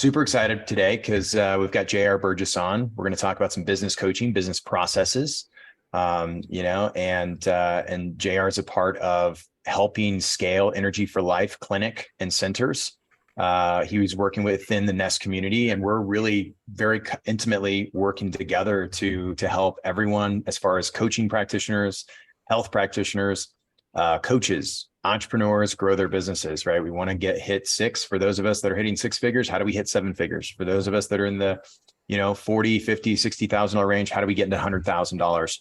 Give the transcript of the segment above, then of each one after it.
Super excited today because we've got JR Burgess on. We're going to talk about some business coaching, business processes, and JR is a part of helping scale Energy for Life clinic and centers. He was working within the Nest community, and we're really very intimately working together to help everyone as far as coaching practitioners, health practitioners, coaches, entrepreneurs grow their businesses, right? We want to hit six. For those of us that are hitting six figures, how do we hit seven figures? For those of us that are in the, 40, 50, $60,000 range, how do we get into $100,000?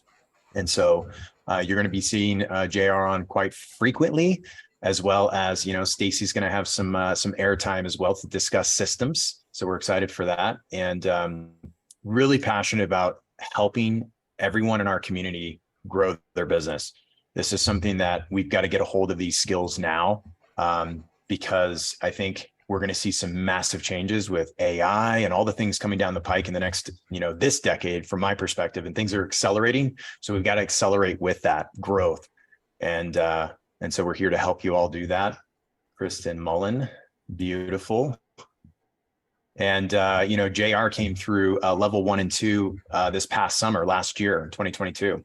And so you're going to be seeing JR on quite frequently, as well as, Stacy's going to have some airtime as well to discuss systems. So we're excited for that, and really passionate about helping everyone in our community grow their business. This is something that we've got to get a hold of these skills now, because I think we're going to see some massive changes with AI and all the things coming down the pike in the next, this decade, from my perspective, and things are accelerating. So we've got to accelerate with that growth. And so we're here to help you all do that. Kristen Mullen, beautiful. And, JR came through level 1 and 2 this past summer, last year, 2022.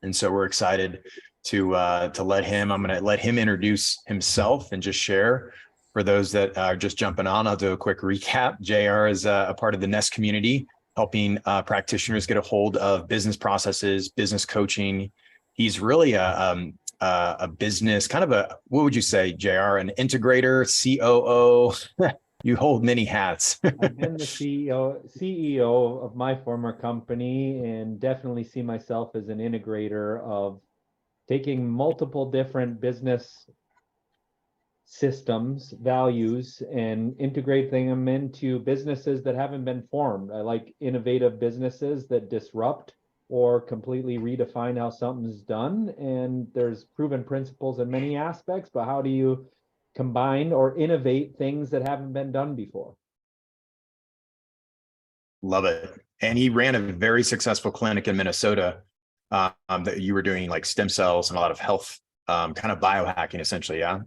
And so we're excited to let him, I'm going to let him introduce himself and just share. For those that are just jumping on, I'll do a quick recap. JR is a part of the Nest community, helping practitioners get a hold of business processes, business coaching. He's really a business, kind of what would you say, JR, an integrator, COO? You hold many hats. I've been the CEO of my former company, and definitely see myself as an integrator of taking multiple different business systems, values, and integrating them into businesses that haven't been formed. I like innovative businesses that disrupt or completely redefine how something's done. And there's proven principles in many aspects, but how do you combine or innovate things that haven't been done before? Love it. And he ran a very successful clinic in Minnesota that you were doing like stem cells and a lot of health, kind of biohacking, essentially. Yeah.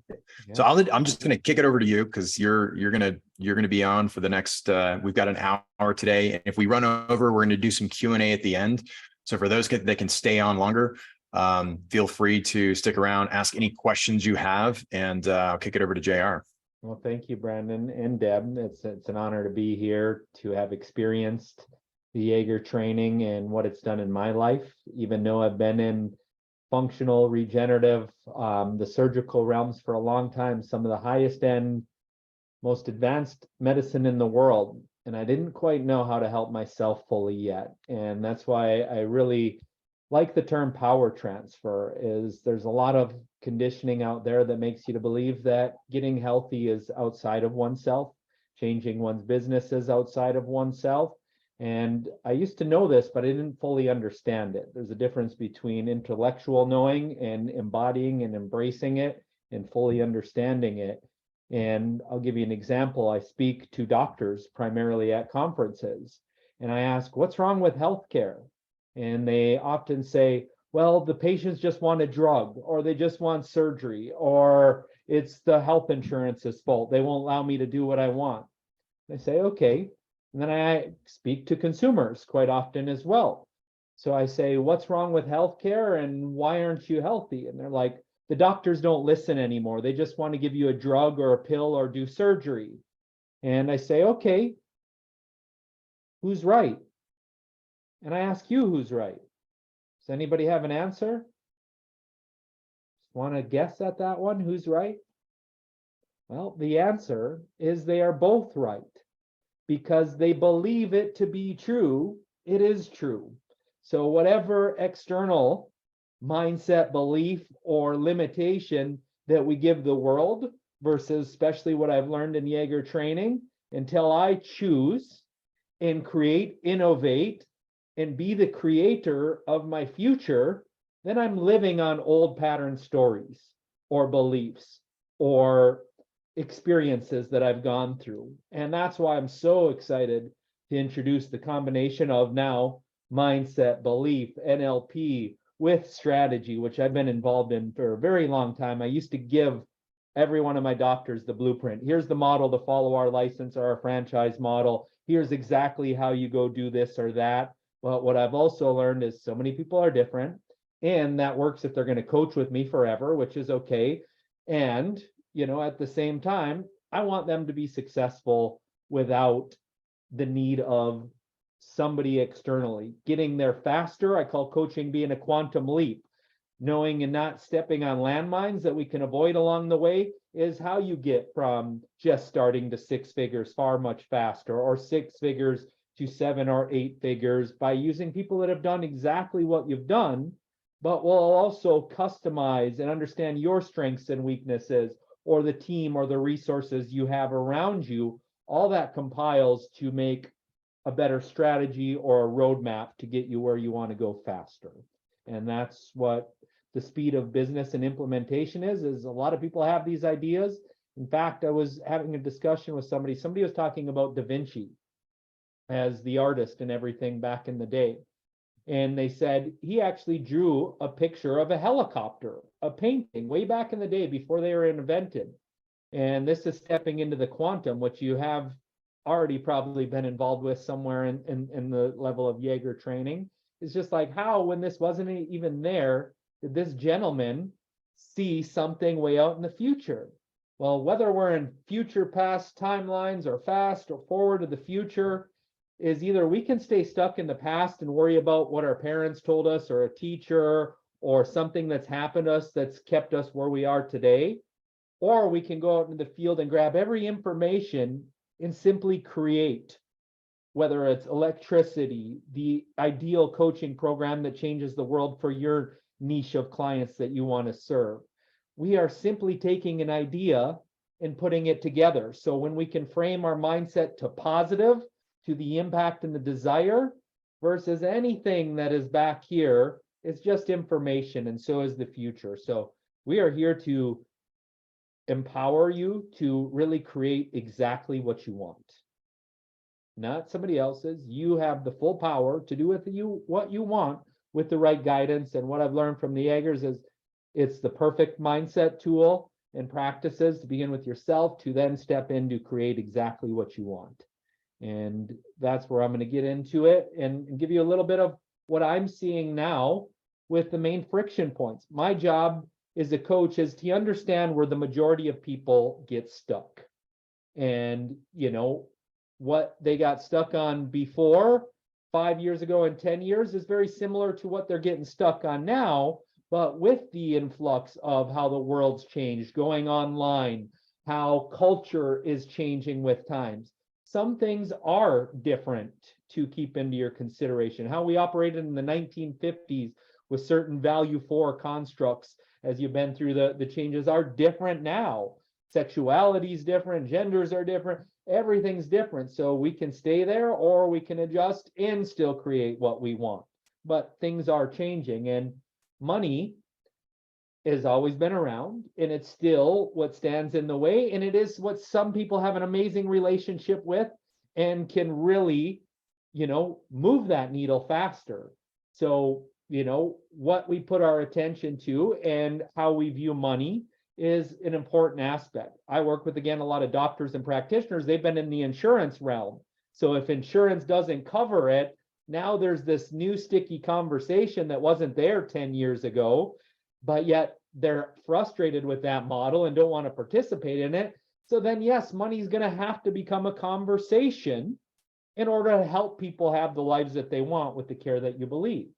So I'm just going to kick it over to you, because you're going to be on for the next. We've got an hour today, and if we run over, we're going to do some Q&A at the end. So for those that can stay on longer, feel free to stick around, ask any questions you have, and I'll kick it over to JR. Well, thank you, Brandon and Deb. It's an honor to be here, to have experienced the Yager training and what it's done in my life. Even though I've been in functional, regenerative, the surgical realms for a long time, some of the highest end, most advanced medicine in the world. And I didn't quite know how to help myself fully yet. And that's why I really like the term power transfer. Is there's a lot of conditioning out there that makes you to believe that getting healthy is outside of oneself, changing one's business is outside of oneself. And I used to know this, but I didn't fully understand it. There's a difference between intellectual knowing and embodying and embracing it and fully understanding it. And I'll give you an example. I speak to doctors primarily at conferences, and I ask, what's wrong with healthcare? And they often say, well, the patients just want a drug, or they just want surgery, or it's the health insurance's fault. They won't allow me to do what I want. I say, okay. And then I speak to consumers quite often as well. So I say, what's wrong with healthcare and why aren't you healthy? And they're like, the doctors don't listen anymore. They just want to give you a drug or a pill or do surgery. And I say, okay, who's right? And I ask you, who's right? Does anybody have an answer? Want to guess at that one? Who's right? Well, the answer is they are both right. Because they believe it to be true, it is true. So whatever external mindset, belief, or limitation that we give the world, versus especially what I've learned in Yager training, until I choose and create, innovate, and be the creator of my future, then I'm living on old pattern stories or beliefs or experiences that I've gone through. And that's why I'm so excited to introduce the combination of now mindset, belief, NLP with strategy, which I've been involved in for a very long time. I used to give every one of my doctors the blueprint. Here's the model to follow our license or our franchise model. Here's exactly how you go do this or that. But what I've also learned is so many people are different, and that works if they're going to coach with me forever, which is okay. And, at the same time, I want them to be successful without the need of somebody externally. Getting there faster, I call coaching being a quantum leap. Knowing and not stepping on landmines that we can avoid along the way is how you get from just starting to 6 figures far much faster, or 6 figures to 7 or 8 figures, by using people that have done exactly what you've done, but will also customize and understand your strengths and weaknesses, or the team or the resources you have around you. All that compiles to make a better strategy or a roadmap to get you where you want to go faster. And that's what the speed of business and implementation is a lot of people have these ideas. In fact, I was having a discussion with somebody was talking about Da Vinci as the artist and everything back in the day. And they said he actually drew a picture of a helicopter, a painting way back in the day before they were invented. And this is stepping into the quantum, which you have already probably been involved with somewhere in the level of Yager training. It's just like, how, when this wasn't even there, did this gentleman see something way out in the future? Well, whether we're in future past timelines or fast or forward to the future, is either we can stay stuck in the past and worry about what our parents told us, or a teacher, or something that's happened to us that's kept us where we are today, or we can go out into the field and grab every information and simply create, whether it's electricity, the ideal coaching program that changes the world for your niche of clients that you want to serve. We are simply taking an idea and putting it together. So when we can frame our mindset to positive, to the impact and the desire, versus anything that is back here, it's just information, and so is the future. So we are here to empower you to really create exactly what you want, not somebody else's. You have the full power to do with what you want with the right guidance. And what I've learned from the Yagers is it's the perfect mindset tool and practices to begin with yourself, to then step in to create exactly what you want. And that's where I'm going to get into it and give you a little bit of what I'm seeing now with the main friction points. My job as a coach is to understand where the majority of people get stuck. And, what they got stuck on before 5 years ago and 10 years is very similar to what they're getting stuck on now, but with the influx of how the world's changed, going online, how culture is changing with times. Some things are different to keep into your consideration. How we operated in the 1950s with certain value for constructs, as you've been through the changes, are different now. Sexuality is different, genders are different, everything's different. So we can stay there, or we can adjust and still create what we want. But things are changing, and money has always been around, and it's still what stands in the way. And it is what some people have an amazing relationship with and can really, move that needle faster. So, what we put our attention to and how we view money is an important aspect. I work with, again, a lot of doctors and practitioners. They've been in the insurance realm. So if insurance doesn't cover it, now there's this new sticky conversation that wasn't there 10 years ago, but yet they're frustrated with that model and don't want to participate in it. So then, yes, money is going to have to become a conversation in order to help people have the lives that they want with the care that you believe.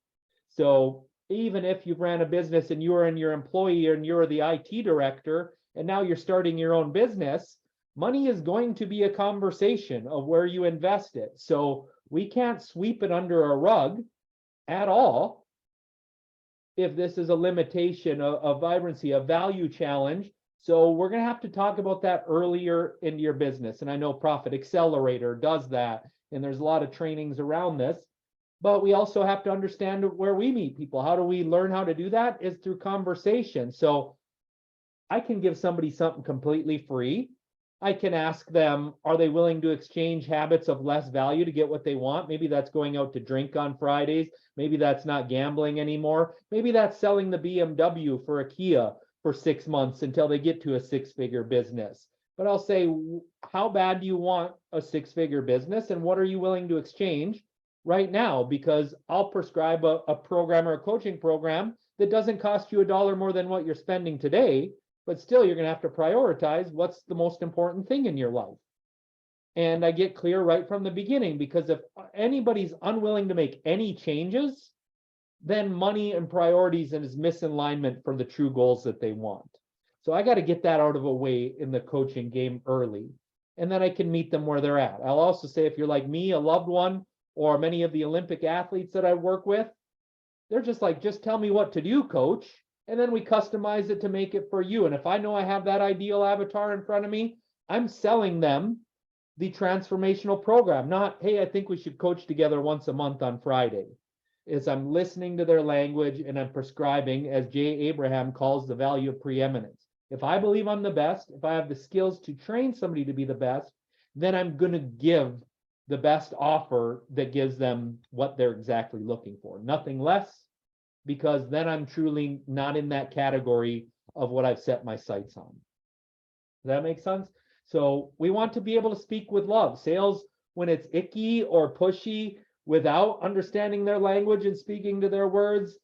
So even if you've ran a business and you are in your employee and you're the IT director, and now you're starting your own business, money is going to be a conversation of where you invest it. So we can't sweep it under a rug at all. If this is a limitation, a vibrancy, a value challenge. So we're going to have to talk about that earlier in your business. And I know Profit Accelerator does that, and there's a lot of trainings around this. But we also have to understand where we meet people. How do we learn how to do that? Is through conversation. So I can give somebody something completely free. I can ask them, are they willing to exchange habits of less value to get what they want? Maybe that's going out to drink on Fridays. Maybe that's not gambling anymore. Maybe that's selling the BMW for a Kia for 6 months until they get to a 6-figure business. But I'll say, how bad do you want a 6-figure business, and what are you willing to exchange right now? Because I'll prescribe a program or a coaching program that doesn't cost you $1 more than what you're spending today, but still you're going to have to prioritize what's the most important thing in your life. And I get clear right from the beginning, because if anybody's unwilling to make any changes, then money and priorities is misalignment for the true goals that they want. So I got to get that out of the way in the coaching game early, and then I can meet them where they're at. I'll also say, if you're like me, a loved one, or many of the Olympic athletes that I work with, they're just like, just tell me what to do, coach. And then we customize it to make it for you. And if I know I have that ideal avatar in front of me, I'm selling them the transformational program, not, hey, I think we should coach together once a month on Friday. Is I'm listening to their language and I'm prescribing, as Jay Abraham calls, the value of preeminence. If I believe I'm the best, if I have the skills to train somebody to be the best, then I'm going to give the best offer that gives them what they're exactly looking for. Nothing less, because then I'm truly not in that category of what I've set my sights on. Does that make sense? So we want to be able to speak with love. Sales, when it's icky or pushy, without understanding their language and speaking to their words,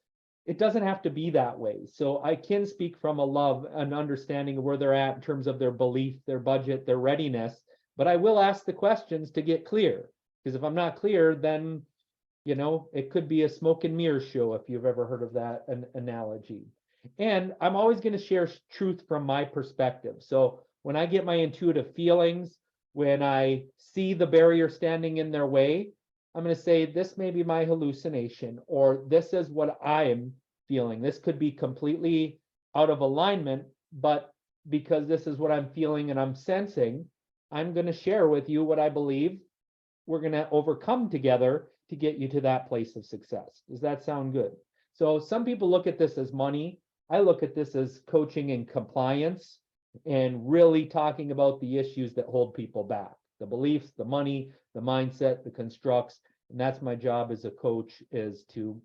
it doesn't have to be that way. So I can speak from a love and understanding of where they're at in terms of their belief, their budget, their readiness, but I will ask the questions to get clear. Because if I'm not clear, then, you know, it could be a smoke and mirror show, if you've ever heard of that analogy. And I'm always going to share truth from my perspective. So when I get my intuitive feelings, when I see the barrier standing in their way, I'm going to say, this may be my hallucination, or this is what I am feeling. This could be completely out of alignment, but because this is what I'm feeling and I'm sensing, I'm going to share with you what I believe we're going to overcome together to get you to that place of success. Does that sound good? So some people look at this as money. I look at this as coaching and compliance, and really talking about the issues that hold people back. The beliefs, the money, the mindset, the constructs. And that's my job as a coach, is to,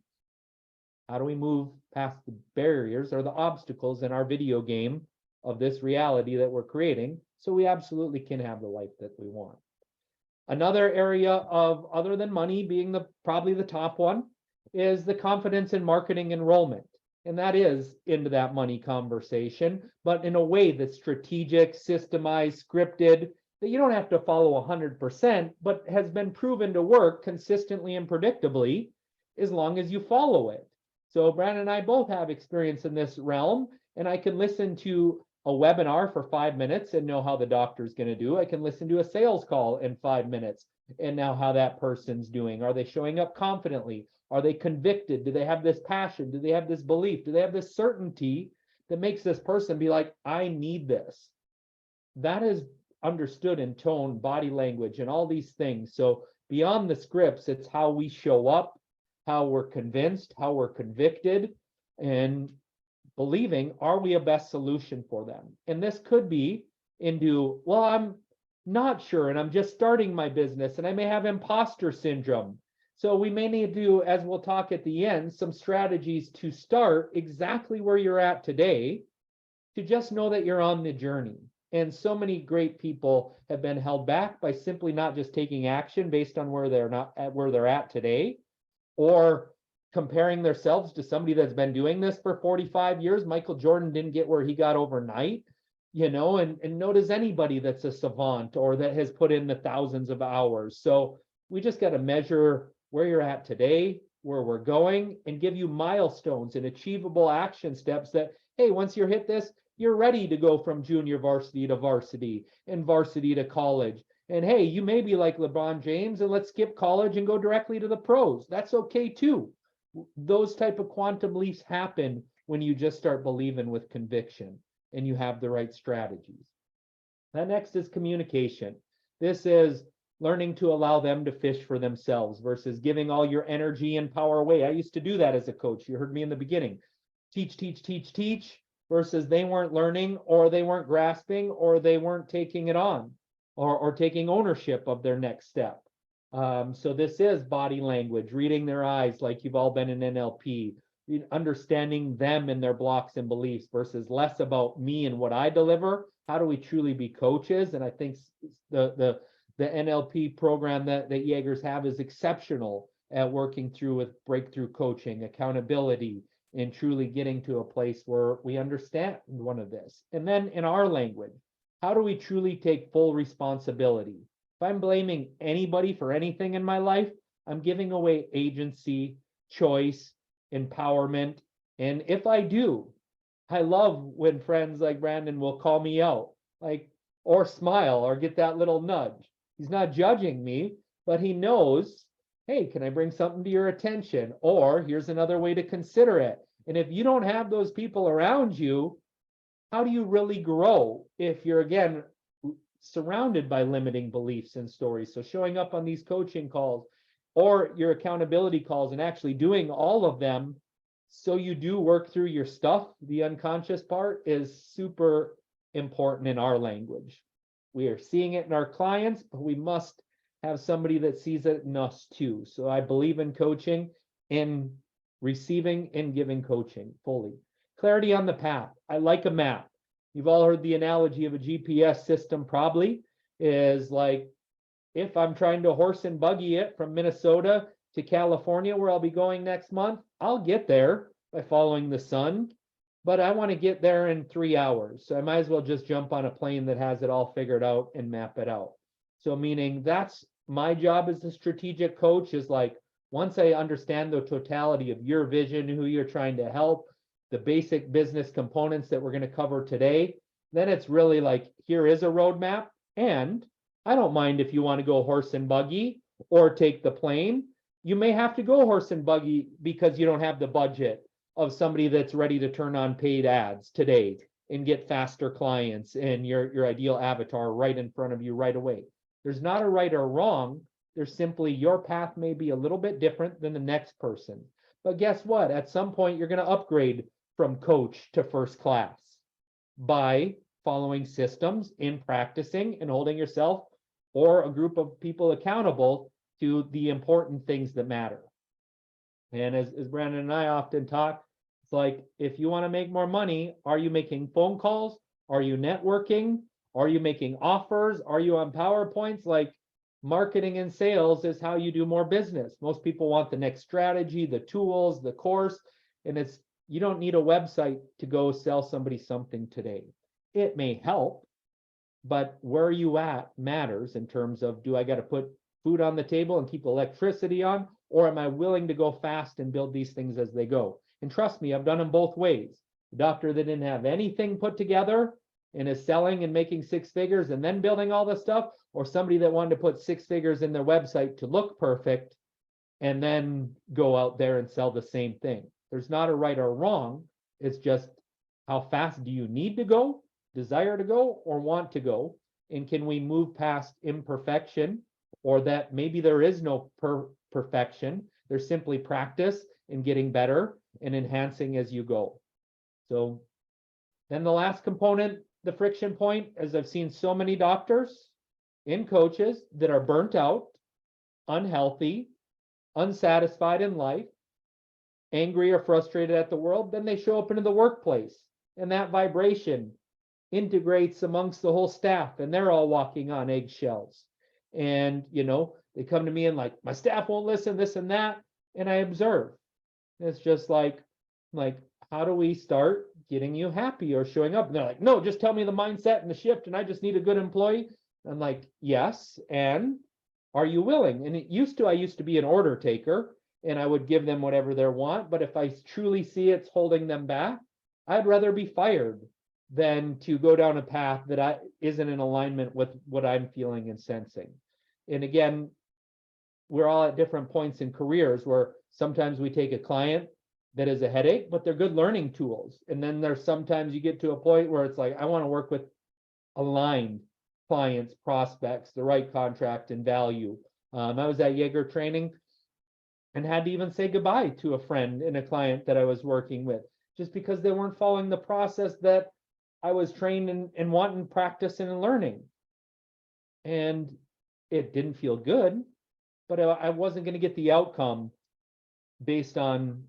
how do we move past the barriers or the obstacles in our video game of this reality that we're creating, so we absolutely can have the life that we want. Another area of, other than money being probably the top one, is the confidence in marketing enrollment. And that is into that money conversation, but in a way that's strategic, systemized, scripted, that you don't have to follow 100%, but has been proven to work consistently and predictably as long as you follow it. So Brandon and I both have experience in this realm, and I can listen to a webinar for 5 minutes and know how the doctor's going to do. I can listen to a sales call in 5 minutes and know how that person's doing. Are they showing up confidently? Are they convicted? Do they have this passion? Do they have this belief? Do they have this certainty that makes this person be like, I need this? That is understood in tone, body language, and all these things. So beyond the scripts, it's how we show up, how we're convinced, how we're convicted, and believing, are we a best solution for them? And this could be into, well, I'm not sure, and I'm just starting my business, and I may have imposter syndrome. So we may need to do, as we'll talk at the end, some strategies to start exactly where you're at today, to just know that you're on the journey. And so many great people have been held back by simply not just taking action based on where they're at today, or comparing themselves to somebody that's been doing this for 45 years. Michael Jordan didn't get where he got overnight, you know, and no does anybody that's a savant or that has put in the thousands of hours. So we just got to measure where you're at today, where we're going, and give you milestones and achievable action steps that, hey, once you hit this, you're ready to go from junior varsity to varsity and varsity to college. And hey, you may be like LeBron James and let's skip college and go directly to the pros. That's okay too. Those type of quantum leaps happen when you just start believing with conviction and you have the right strategies. That next is communication. This is learning to allow them to fish for themselves versus giving all your energy and power away. I used to do that as a coach. You heard me in the beginning. Teach, teach, teach, teach, versus they weren't learning, or they weren't grasping, or they weren't taking it on, or taking ownership of their next step. So this is body language, reading their eyes like you've all been in NLP, understanding them and their blocks and beliefs versus less about me and what I deliver. How do we truly be coaches? And I think the NLP program that Yager's have is exceptional at working through with breakthrough coaching, accountability, and truly getting to a place where we understand one of this. And then in our language, how do we truly take full responsibility? If I'm blaming anybody for anything in my life, I'm giving away agency, choice, empowerment. And if I do, I love when friends like Brandon will call me out, like, or smile or get that little nudge. He's not judging me, but he knows, hey, can I bring something to your attention? Or here's another way to consider it. And if you don't have those people around you, how do you really grow if you're, again, surrounded by limiting beliefs and stories? So showing up on these coaching calls or your accountability calls and actually doing all of them so you do work through your stuff, the unconscious part, is super important in our language. We are seeing it in our clients, but we must have somebody that sees it in us too. So I believe in coaching, in receiving and giving coaching fully. Clarity on the path. I like a map. You've all heard the analogy of a GPS system, probably, is like, if I'm trying to horse and buggy it from Minnesota to California, where I'll be going next month, I'll get there by following the sun, but I want to get there in 3 hours. So I might as well just jump on a plane that has it all figured out and map it out. So meaning that's my job as a strategic coach, is like, once I understand the totality of your vision, who you're trying to help, the basic business components that we're going to cover today, then it's really like, here is a roadmap. And I don't mind if you want to go horse and buggy or take the plane. You may have to go horse and buggy because you don't have the budget of somebody that's ready to turn on paid ads today and get faster clients and your ideal avatar right in front of you right away. There's not a right or wrong. There's simply, your path may be a little bit different than the next person. But guess what? At some point, you're going to upgrade from coach to first class by following systems, in practicing and holding yourself or a group of people accountable to the important things that matter. And as Brandon and I often talk, it's like, if you want to make more money, are you making phone calls? Are you networking? Are you making offers? Are you on PowerPoints? Like, marketing and sales is how you do more business. Most people want the next strategy, the tools, the course, and it's, you don't need a website to go sell somebody something today. It may help, but where you at matters in terms of, do I got to put food on the table and keep electricity on, or am I willing to go fast and build these things as they go? And trust me, I've done them both ways. The doctor that didn't have anything put together and is selling and making 6 figures and then building all this stuff, or somebody that wanted to put 6 figures in their website to look perfect and then go out there and sell the same thing. There's not a right or wrong. It's just, how fast do you need to go, desire to go, or want to go? And can we move past imperfection, or that maybe there is no perfection? There's simply practice and getting better and enhancing as you go. So then the last component, the friction point, as I've seen so many doctors and coaches that are burnt out, unhealthy, unsatisfied in life, angry or frustrated at the world, then they show up into the workplace, and that vibration integrates amongst the whole staff, and they're all walking on eggshells. And, you know, they come to me and like, my staff won't listen, this and that, and I observe. And it's just like, how do we start getting you happy or showing up? And they're like, no, just tell me the mindset and the shift, and I just need a good employee. I'm like, yes, and are you willing? And I used to be an order taker, and I would give them whatever they want. But if I truly see it's holding them back, I'd rather be fired than to go down a path that isn't in alignment with what I'm feeling and sensing. And again, we're all at different points in careers where sometimes we take a client that is a headache, but they're good learning tools. And then there's sometimes you get to a point where it's like, I want to work with aligned clients, prospects, the right contract and value. I was at Yager training and had to even say goodbye to a friend and a client that I was working with, just because they weren't following the process that I was trained in wanting practice and learning. And it didn't feel good, but I wasn't going to get the outcome based on,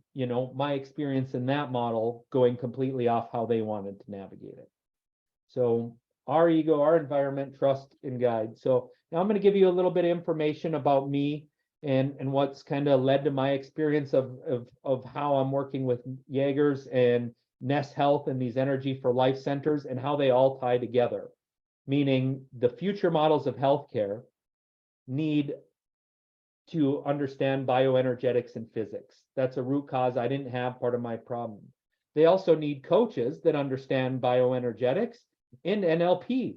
my experience in that model going completely off how they wanted to navigate it. So our ego, our environment, trust, and guide. So now I'm going to give you a little bit of information about me and what's kind of led to my experience of how I'm working with Yagers and Nest Health and these Energy for Life centers and how they all tie together. Meaning the future models of healthcare need to understand bioenergetics and physics. That's a root cause I didn't have, part of my problem. They also need coaches that understand bioenergetics and NLP.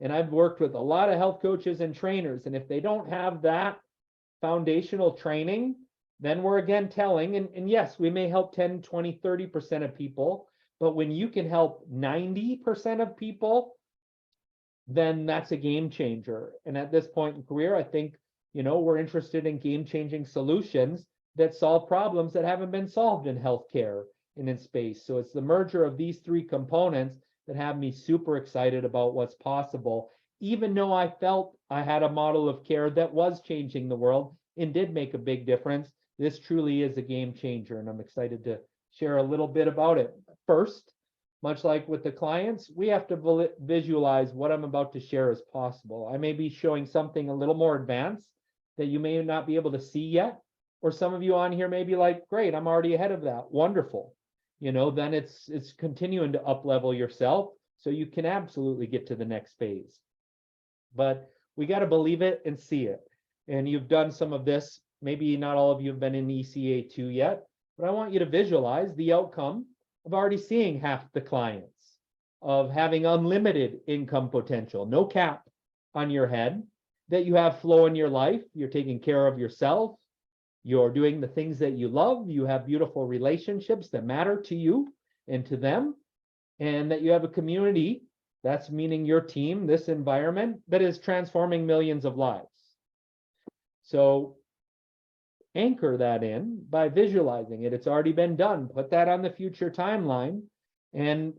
And I've worked with a lot of health coaches and trainers. And if they don't have that foundational training, then we're again telling, and yes, we may help 10, 20, 30% of people, but when you can help 90% of people, then that's a game changer. And at this point in career, I think, we're interested in game-changing solutions that solve problems that haven't been solved in healthcare and in space. So it's the merger of these three components that have me super excited about what's possible, even though I felt I had a model of care that was changing the world and did make a big difference. This truly is a game changer, and I'm excited to share a little bit about it. First, much like with the clients, we have to visualize what I'm about to share as possible. I may be showing something a little more advanced that you may not be able to see yet, or some of you on here may be like, great, I'm already ahead of that. Wonderful. Then it's continuing to up level yourself so you can absolutely get to the next phase. But we got to believe it and see it. And you've done some of this. Maybe not all of you have been in ECA 2 yet, but I want you to visualize the outcome of already seeing half the clients, of having unlimited income potential, no cap on your head, that you have flow in your life, you're taking care of yourself, you're doing the things that you love, you have beautiful relationships that matter to you and to them, and that you have a community, that's meaning your team, this environment, that is transforming millions of lives. So anchor that in by visualizing it. It's already been done. Put that on the future timeline, and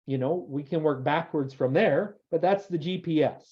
we can work backwards from there, but that's the GPS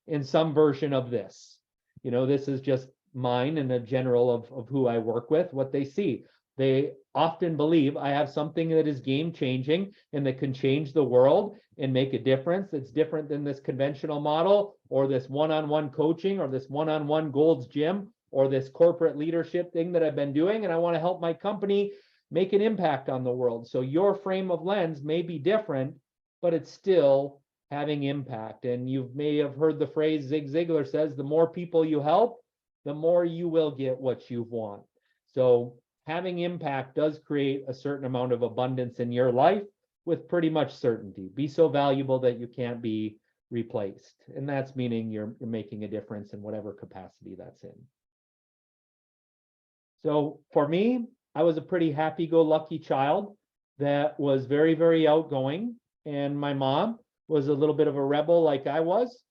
in some version of this. This is just mine and a general of who I work with, what they see. They often believe I have something that is game changing and that can change the world and make a difference that's different than this conventional model or this one-on-one coaching or this one-on-one Gold's Gym or this corporate leadership thing that I've been doing. And I want to help my company make an impact on the world. So your frame of lens may be different, but it's still having impact. And you may have heard the phrase Zig Ziglar says, the more people you help, the more you will get what you want. So having impact does create a certain amount of abundance in your life with pretty much certainty. Be so valuable that you can't be replaced. And that's meaning you're making a difference in whatever capacity that's in. So for me, I was a pretty happy-go-lucky child that was very, very outgoing. And my mom was a little bit of a rebel like I was,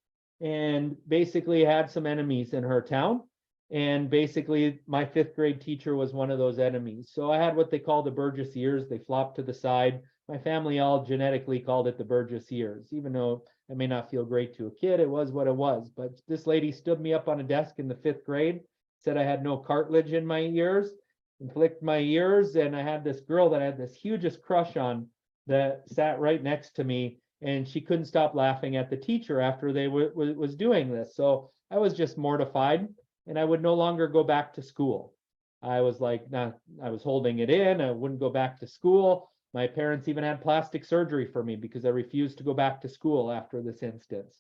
and basically had some enemies in her town. And basically my 5th grade teacher was one of those enemies. So I had what they call the Burgess ears. They flopped to the side. My family all genetically called it the Burgess ears, even though it may not feel great to a kid. It was what it was. But this lady stood me up on a desk in the 5th grade, said I had no cartilage in my ears, and flicked my ears. And I had this girl that I had this hugest crush on that sat right next to me, and she couldn't stop laughing at the teacher after they was doing this. So I was just mortified, and I would no longer go back to school. I was like, nah, I was holding it in. I wouldn't go back to school. My parents even had plastic surgery for me because I refused to go back to school after this instance.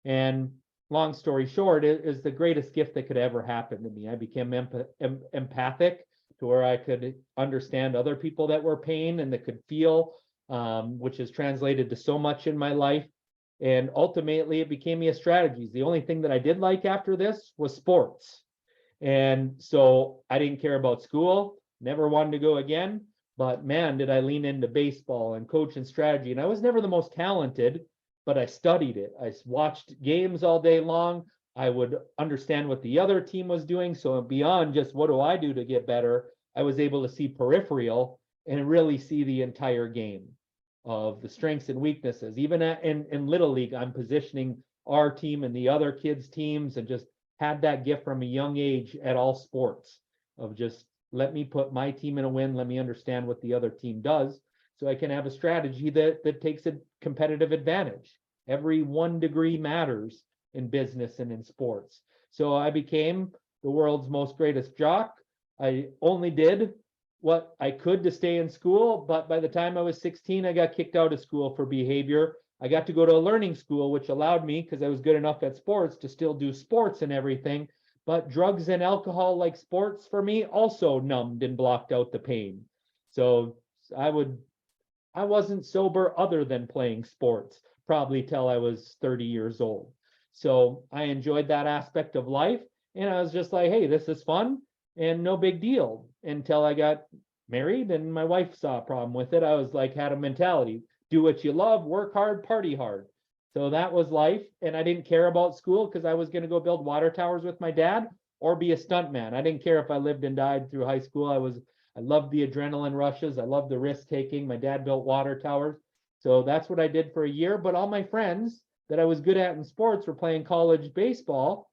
And long story short, it is the greatest gift that could ever happen to me. I became empathic to where I could understand other people that were pain and that could feel, which has translated to so much in my life. And ultimately, it became me a strategy. The only thing that I did like after this was sports. And so I didn't care about school, never wanted to go again. But man, did I lean into baseball and coach and strategy. And I was never the most talented, but I studied it. I watched games all day long. I would understand what the other team was doing. So beyond just what do I do to get better, I was able to see peripheral and really see the entire game of the strengths and weaknesses. Even in Little League, I'm positioning our team and the other kids' teams, and just had that gift from a young age at all sports of just let me put my team in a win. Let me understand what the other team does so I can have a strategy that takes a competitive advantage. Every 1 degree matters in business and in sports. So I became the world's most greatest jock. I only did what I could to stay in school, but by the time I was 16, I got kicked out of school for behavior. I got to go to a learning school, which allowed me, because I was good enough at sports, to still do sports and everything. But drugs and alcohol, like sports, for me, also numbed and blocked out the pain. So I wasn't sober other than playing sports, probably till I was 30 years old. So I enjoyed that aspect of life. And I was just like, hey, this is fun and no big deal, until I got married and my wife saw a problem with it. I was like, had a mentality, do what you love, work hard, party hard. So that was life. And I didn't care about school because I was going to go build water towers with my dad or be a stuntman. I didn't care if I lived and died through high school. I loved the adrenaline rushes. I loved the risk taking. My dad built water towers. So that's what I did for a year. But all my friends that I was good at in sports were playing college baseball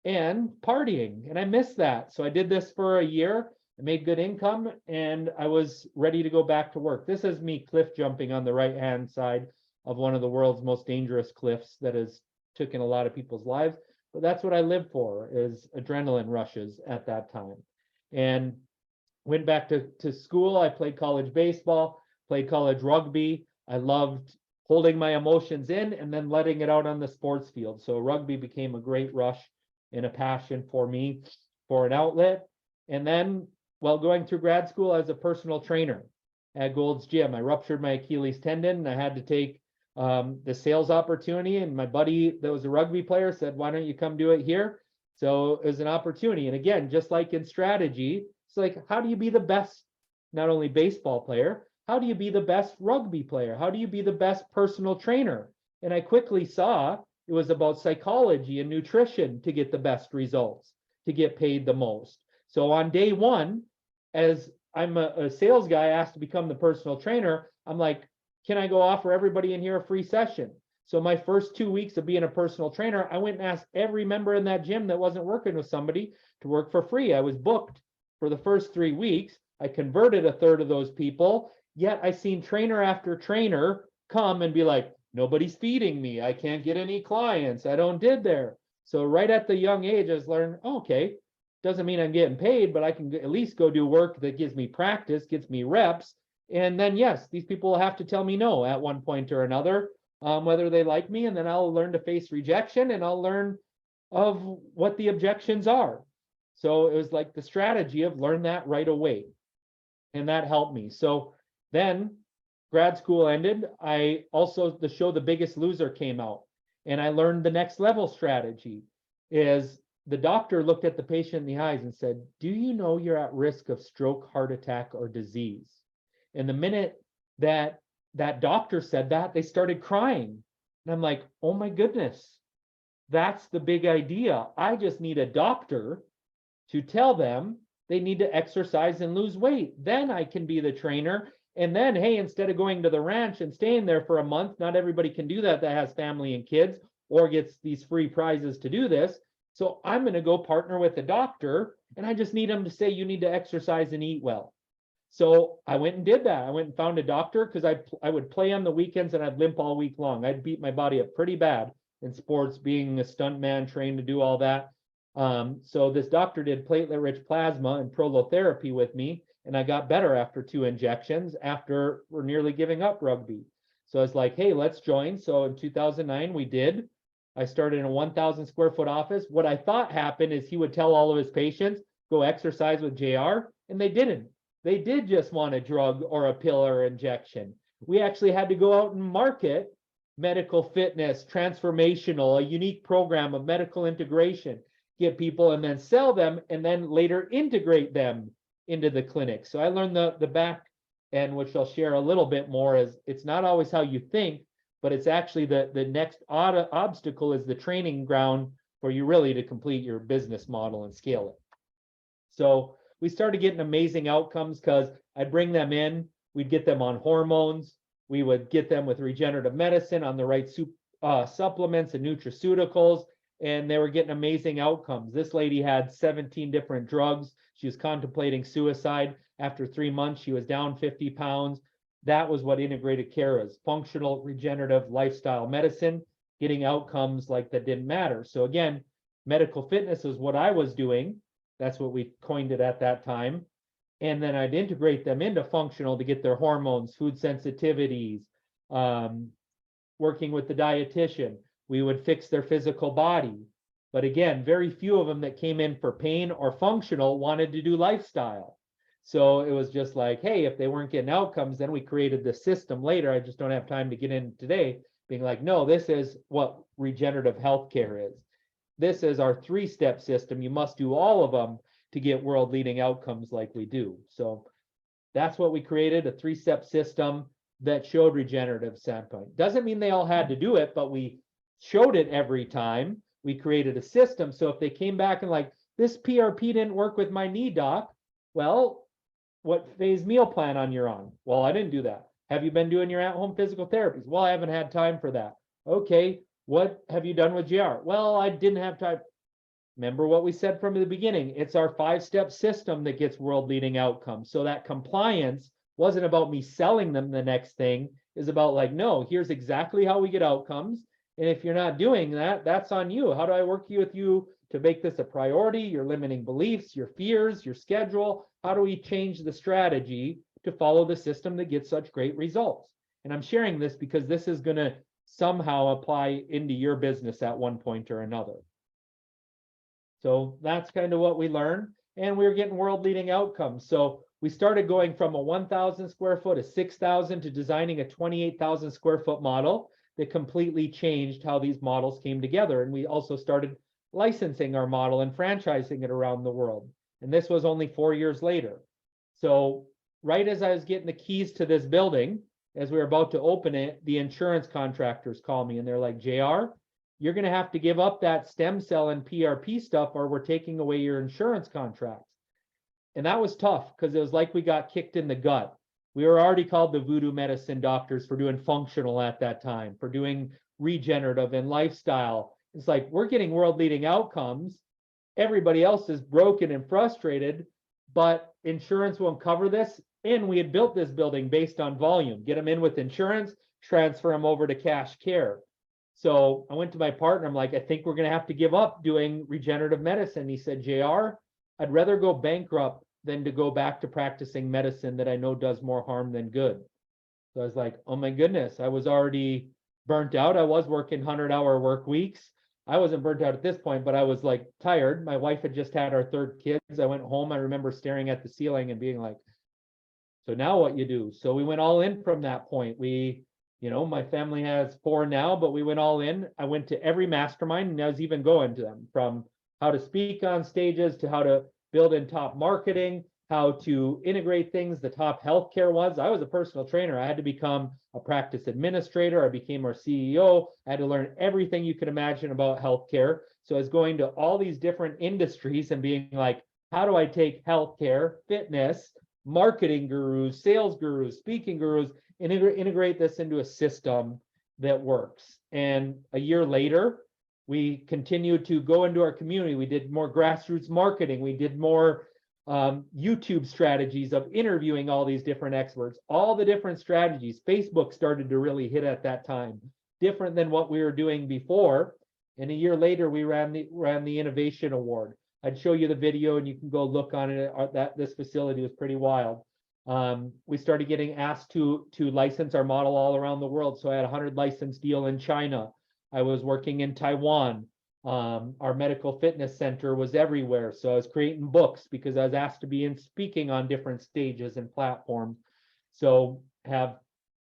and partying. And I missed that. So I did this for a year. I made good income and I was ready to go back to work. This is me cliff jumping on the right-hand side of one of the world's most dangerous cliffs that has taken a lot of people's lives. But that's what I lived for, is adrenaline rushes at that time. And went back to school. I played college baseball, played college rugby. I loved holding my emotions in and then letting it out on the sports field. So rugby became a great rush and a passion for me, for an outlet. And then while going through grad school, I was a personal trainer at Gold's Gym. I ruptured my Achilles tendon and I had to take the sales opportunity. And my buddy that was a rugby player said, why don't you come do it here? So it was an opportunity. And again, just like in strategy, it's like, how do you be the best, not only baseball player, how do you be the best rugby player? How do you be the best personal trainer? And I quickly saw it was about psychology and nutrition to get the best results, to get paid the most. So on day one, as I'm a sales guy asked to become the personal trainer, I'm like, can I go offer everybody in here a free session? So my first 2 weeks of being a personal trainer, I went and asked every member in that gym that wasn't working with somebody to work for free. I was booked for the first 3 weeks. I converted a third of those people, yet I seen trainer after trainer come and be like, nobody's feeding me. I can't get any clients. I don't did there. So right at the young age, I was learning, okay, doesn't mean I'm getting paid, but I can at least go do work that gives me practice, gets me reps. And then, yes, these people will have to tell me no at one point or another, whether they like me, and then I'll learn to face rejection and I'll learn of what the objections are. So it was like the strategy of learn that right away. And that helped me. So then grad school ended. I also, the show The Biggest Loser came out, and I learned the next level strategy is the doctor looked at the patient in the eyes and said, do you know you're at risk of stroke, heart attack, or disease? And the minute that that doctor said that, they started crying. And I'm like, oh my goodness, that's the big idea. I just need a doctor to tell them they need to exercise and lose weight. Then I can be the trainer. And then, hey, instead of going to the ranch and staying there for a month, not everybody can do that has family and kids or gets these free prizes to do this. So I'm going to go partner with the doctor, and I just need them to say, you need to exercise and eat well. So I went and did that. I went and found a doctor because I would play on the weekends and I'd limp all week long. I'd beat my body up pretty bad in sports, being a stuntman trained to do all that. So this doctor did platelet-rich plasma and prolotherapy with me, and I got better after 2 injections after we're nearly giving up rugby. So I was like, hey, let's join. So in 2009, we did. I started in a 1,000 square foot office. What I thought happened is he would tell all of his patients, go exercise with JR, and they didn't. They did just want a drug or a pill or injection. We actually had to go out and market medical fitness, transformational, a unique program of medical integration, get people and then sell them and then later integrate them into the clinic. So I learned the back end, which I'll share a little bit more, is it's not always how you think, but it's actually the next obstacle is the training ground for you really to complete your business model and scale it. So we started getting amazing outcomes because I'd bring them in, we'd get them on hormones, we would get them with regenerative medicine on the right supplements and nutraceuticals, and they were getting amazing outcomes. This lady had 17 different drugs. She was contemplating suicide. After 3 months, she was down 50 pounds. That was what integrated care is: functional, regenerative, lifestyle medicine, getting outcomes like that didn't matter. So again, medical fitness is what I was doing. That's what we coined it at that time. And then I'd integrate them into functional to get their hormones, food sensitivities, working with the dietitian. We would fix their physical body. But again, very few of them that came in for pain or functional wanted to do lifestyle. So it was just like, hey, if they weren't getting outcomes, then we created the system later. I just don't have time to get in today, being like, no, this is what regenerative healthcare is. This is our 3-step system. You must do all of them to get world leading outcomes like we do. So that's what we created, a 3-step system that showed regenerative standpoint. Doesn't mean they all had to do it, but we showed it every time. We created a system. So if they came back and like, this PRP didn't work with my knee, doc, well, what phase meal plan on you're on? Well, I didn't do that. Have you been doing your at-home physical therapies? Well, I haven't had time for that. Okay, what have you done with GR? Well, I didn't have time. Remember what we said from the beginning. It's our 5-step system that gets world-leading outcomes. So that compliance wasn't about me selling them the next thing. It's about like, no, here's exactly how we get outcomes. And if you're not doing that, that's on you. How do I work with you to make this a priority? Your limiting beliefs, your fears, your schedule. How do we change the strategy to follow the system that gets such great results? And I'm sharing this because this is going to somehow apply into your business at one point or another. So that's kind of what we learned. And we were getting world leading outcomes. So we started going from a 1,000 square foot, a 6,000 to designing a 28,000 square foot model that completely changed how these models came together. And we also started licensing our model and franchising it around the world. And this was only 4 years later. So right as I was getting the keys to this building, as we were about to open it, the insurance contractors called me and they're like, JR, you're going to have to give up that stem cell and PRP stuff or we're taking away your insurance contracts. And that was tough because it was like we got kicked in the gut. We were already called the voodoo medicine doctors for doing functional at that time, for doing regenerative and lifestyle. It's like, we're getting world leading outcomes. Everybody else is broken and frustrated, but insurance won't cover this. And we had built this building based on volume, get them in with insurance, transfer them over to cash care. So I went to my partner. I'm like, I think we're going to have to give up doing regenerative medicine. He said, JR, I'd rather go bankrupt than to go back to practicing medicine that I know does more harm than good. So I was like, oh my goodness, I was already burnt out. I was working 100-hour work weeks. I wasn't burnt out at this point, but I was like tired. My wife had just had our 3rd kids. I went home. I remember staring at the ceiling and being like, so now what you do? So we went all in from that point. My family has 4 now, but we went all in. I went to every mastermind and I was even going to them, from how to speak on stages to how to build in top marketing, how to integrate things, the top healthcare ones. I was a personal trainer. I had to become a practice administrator. I became our CEO. I had to learn everything you could imagine about healthcare. So I was going to all these different industries and being like, how do I take healthcare, fitness, marketing gurus, sales gurus, speaking gurus, and integrate this into a system that works? And a year later, we continued to go into our community. We did more grassroots marketing. We did more YouTube strategies of interviewing all these different experts, all the different strategies. Facebook started to really hit at that time, different than what we were doing before. And a year later, we ran the Innovation Award. I'd show you the video and you can go look on it. This facility was pretty wild. We started getting asked to license our model all around the world. So I had a 100 license deal in China. I was working in Taiwan. Our medical fitness center was everywhere. So I was creating books because I was asked to be in speaking on different stages and platforms. So have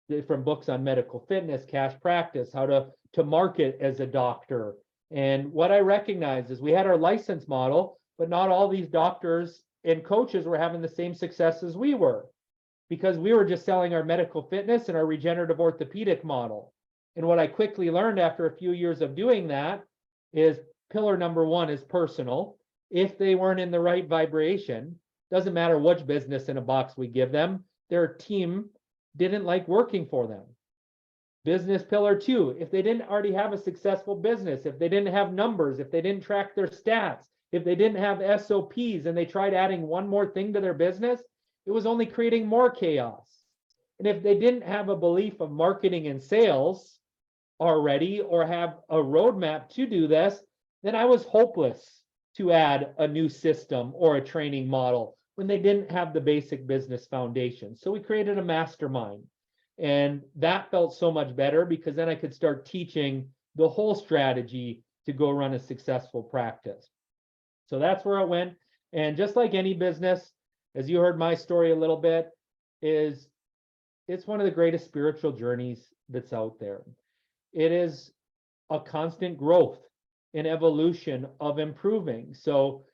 different books on medical fitness, cash practice, how to market as a doctor. And what I recognized is we had our license model, but not all these doctors and coaches were having the same success as we were, because we were just selling our medical fitness and our regenerative orthopedic model. And what I quickly learned after a few years of doing that is pillar number 1 is personal. If they weren't in the right vibration, doesn't matter which business in a box we give them, their team didn't like working for them. Business pillar 2, if they didn't already have a successful business, if they didn't have numbers, if they didn't track their stats, if they didn't have SOPs and they tried adding one more thing to their business, it was only creating more chaos. And if they didn't have a belief of marketing and sales already or have a roadmap to do this, then I was hopeless to add a new system or a training model when they didn't have the basic business foundation. So we created a mastermind. And that felt so much better because then I could start teaching the whole strategy to go run a successful practice. So that's where it went. And just like any business, as you heard my story a little bit, it's one of the greatest spiritual journeys that's out there. It is a constant growth and evolution of improving. So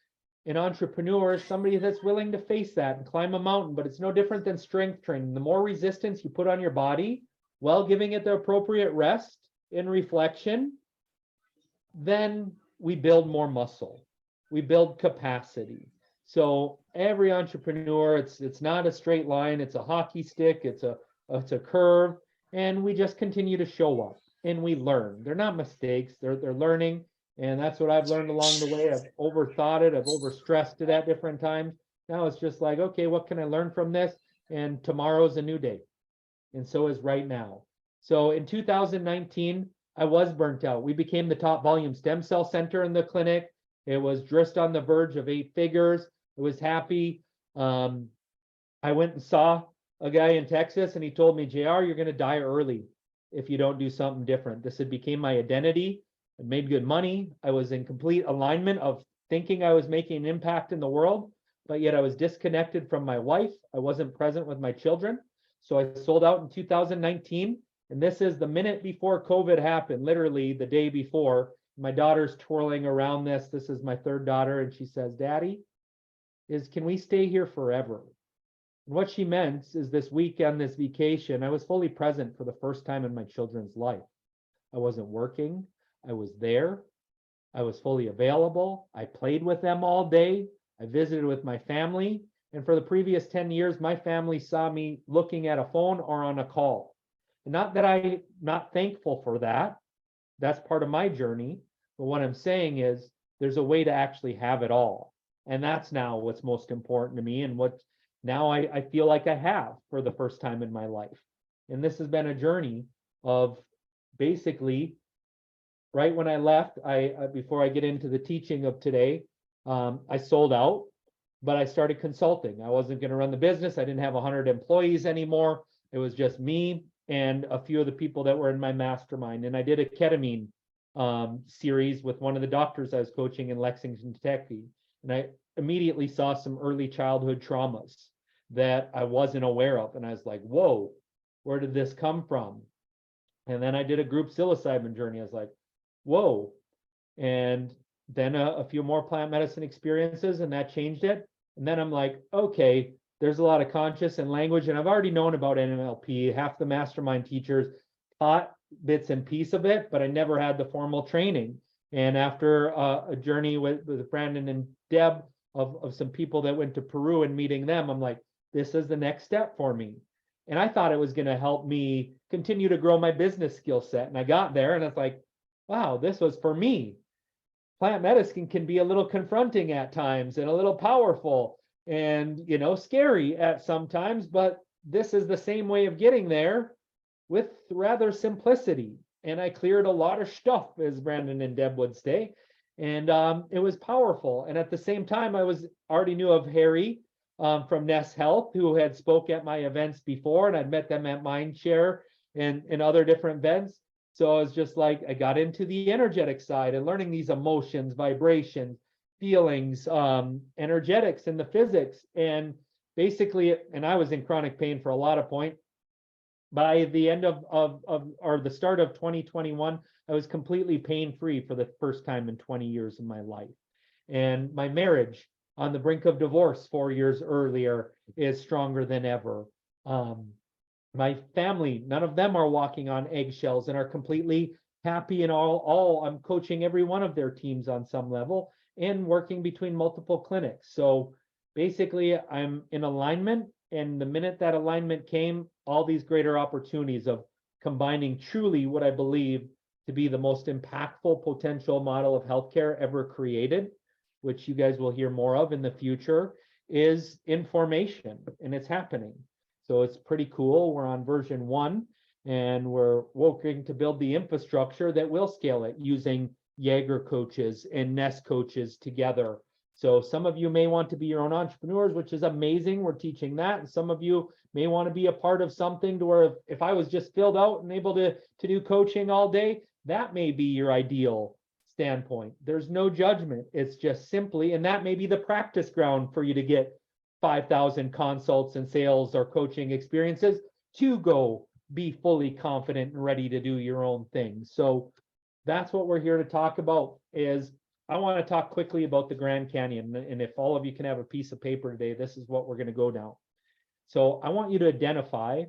an entrepreneur is somebody that's willing to face that and climb a mountain, but it's no different than strength training. The more resistance you put on your body while giving it the appropriate rest and reflection, then we build more muscle. We build capacity. So every entrepreneur, it's not a straight line, it's a hockey stick, it's a curve, and we just continue to show up and we learn. They're not mistakes, they're learning. And that's what I've learned along the way. I've overthought it, I've overstressed it at different times. Now it's just like, okay, what can I learn from this? And tomorrow's a new day. And so is right now. So in 2019, I was burnt out. We became the top volume stem cell center in the clinic. It was just on the verge of 8 figures. I was happy. I went and saw a guy in Texas and he told me, JR, you're going to die early if you don't do something different. This had became my identity. I made good money. I was in complete alignment of thinking I was making an impact in the world, but yet I was disconnected from my wife. I wasn't present with my children. So I sold out in 2019. And this is the minute before COVID happened, literally the day before. My daughter's twirling around this. This is my 3rd daughter. And she says, Daddy, can we stay here forever? And what she meant is this weekend, this vacation, I was fully present for the first time in my children's life. I wasn't working. I was there. I was fully available. I played with them all day. I visited with my family. And for the previous 10 years, my family saw me looking at a phone or on a call. And not that I'm not thankful for that. That's part of my journey. But what I'm saying is there's a way to actually have it all. And that's now what's most important to me and what now I feel like I have for the first time in my life. And this has been a journey of basically right when I left, before I get into the teaching of today, I sold out, but I started consulting. I wasn't going to run the business. I didn't have 100 employees anymore. It was just me and a few of the people that were in my mastermind. And I did a ketamine series with one of the doctors I was coaching in Lexington, Kentucky. And I immediately saw some early childhood traumas that I wasn't aware of. And I was like, whoa, where did this come from? And then I did a group psilocybin journey. I was like, whoa. And then a few more plant medicine experiences, and that changed it. And then I'm like, okay, there's a lot of conscious and language, and I've already known about NLP. Half the mastermind teachers taught bits and pieces of it, but I never had the formal training. And after a journey with Brandon and Deb of some people that went to Peru and meeting them, I'm like, this is the next step for me. And I thought it was going to help me continue to grow my business skill set. And I got there and it's like, wow, this was for me. Plant medicine can be a little confronting at times and a little powerful and, scary at sometimes, but this is the same way of getting there with rather simplicity. And I cleared a lot of stuff, as Brandon and Deb would say. And it was powerful. And at the same time, I already knew of Harry from Ness Health, who had spoke at my events before, and I'd met them at Mindshare and other different events. So I was just like, I got into the energetic side and learning these emotions, vibrations, feelings, energetics, and the physics. And basically, and I was in chronic pain for a lot of point. By the end or the start of 2021, I was completely pain-free for the first time in 20 years of my life. And my marriage, on the brink of divorce 4 years earlier, is stronger than ever. My family, none of them are walking on eggshells and are completely happy and all. I'm coaching every one of their teams on some level and working between multiple clinics. So basically, I'm in alignment. And the minute that alignment came, all these greater opportunities of combining truly what I believe to be the most impactful potential model of healthcare ever created which you guys will hear more of in the future, is in formation, and it's happening. So it's pretty cool. We're on version 1, and we're working to build the infrastructure that will scale it using Yager coaches and Nest coaches together. So some of you may want to be your own entrepreneurs, which is amazing. We're teaching that. And some of you may want to be a part of something to where if I was just filled out and able to do coaching all day, that may be your ideal standpoint. There's no judgment. It's just simply, and that may be the practice ground for you to get 5,000 consults and sales or coaching experiences to go be fully confident and ready to do your own thing. So that's what we're here to talk about. Is I want to talk quickly about the Grand Canyon. And if all of you can have a piece of paper today, this is what we're going to go down. So I want you to identify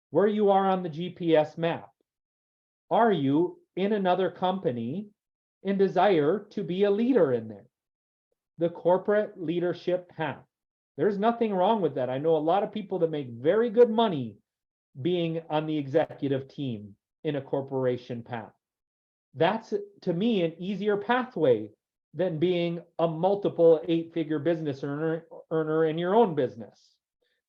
where you are on the GPS map. Are you in another company and desire to be a leader in there? The corporate leadership path. There's nothing wrong with that. I know a lot of people that make very good money being on the executive team in a corporation path. That's, to me, an easier pathway than being a multiple 8-figure business earner in your own business.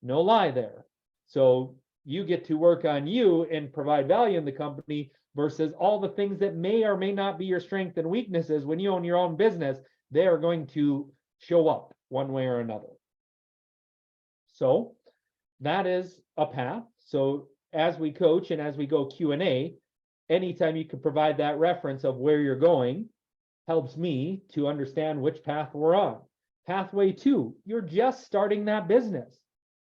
No lie there. So you get to work on you and provide value in the company versus all the things that may or may not be your strengths and weaknesses. When you own your own business, they are going to show up one way or another. So that is a path. So as we coach and as we go Q&A, anytime you can provide that reference of where you're going helps me to understand which path we're on. Pathway 2, you're just starting that business.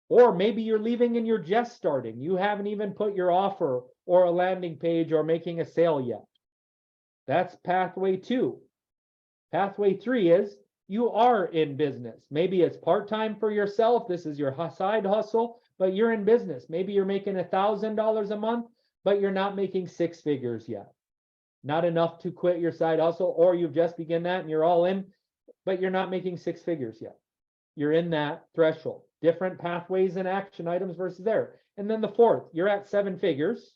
Or maybe you're leaving and you're just starting. You haven't even put your offer or a landing page or making a sale yet. That's pathway 2. Pathway 3 is you are in business. Maybe it's part-time for yourself. This is your side hustle, but you're in business. Maybe you're making $1,000 a month, but you're not making 6 figures yet. Not enough to quit your side hustle, or you've just begun that and you're all in, but you're not making 6 figures yet. You're in that threshold. Different pathways and action items versus there. And then the 4th, you're at 7 figures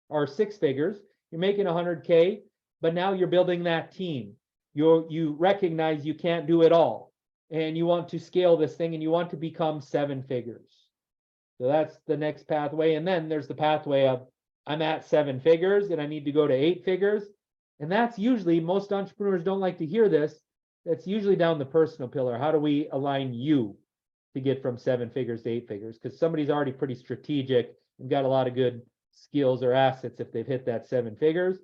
or 6 figures. You're making 100K, but now you're building that team. You recognize you can't do it all, and you want to scale this thing, and you want to become 7 figures. So that's the next pathway. And then there's the pathway of I'm at 7 figures and I need to go to 8 figures. And that's usually, most entrepreneurs don't like to hear this. That's usually down the personal pillar. How do we align you to get from 7 figures to 8 figures? Because somebody's already pretty strategic and got a lot of good skills or assets. If they've hit that 7 figures,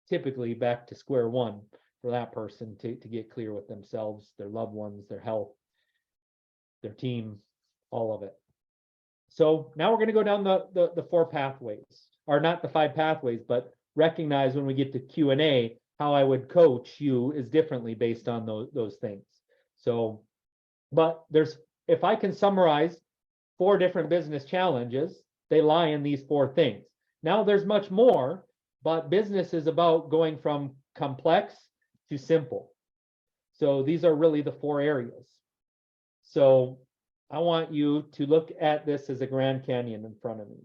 typically back to square one for that person to get clear with themselves, their loved ones, their health, their team, all of it. So now we're going to go down the 4 pathways, or not the 5 pathways, but recognize when we get to Q&A, how I would coach you is differently based on those things. So, but if I can summarize 4 different business challenges, they lie in these 4 things. Now there's much more, but business is about going from complex to simple. So these are really the 4 areas. So I want you to look at this as a Grand Canyon in front of me.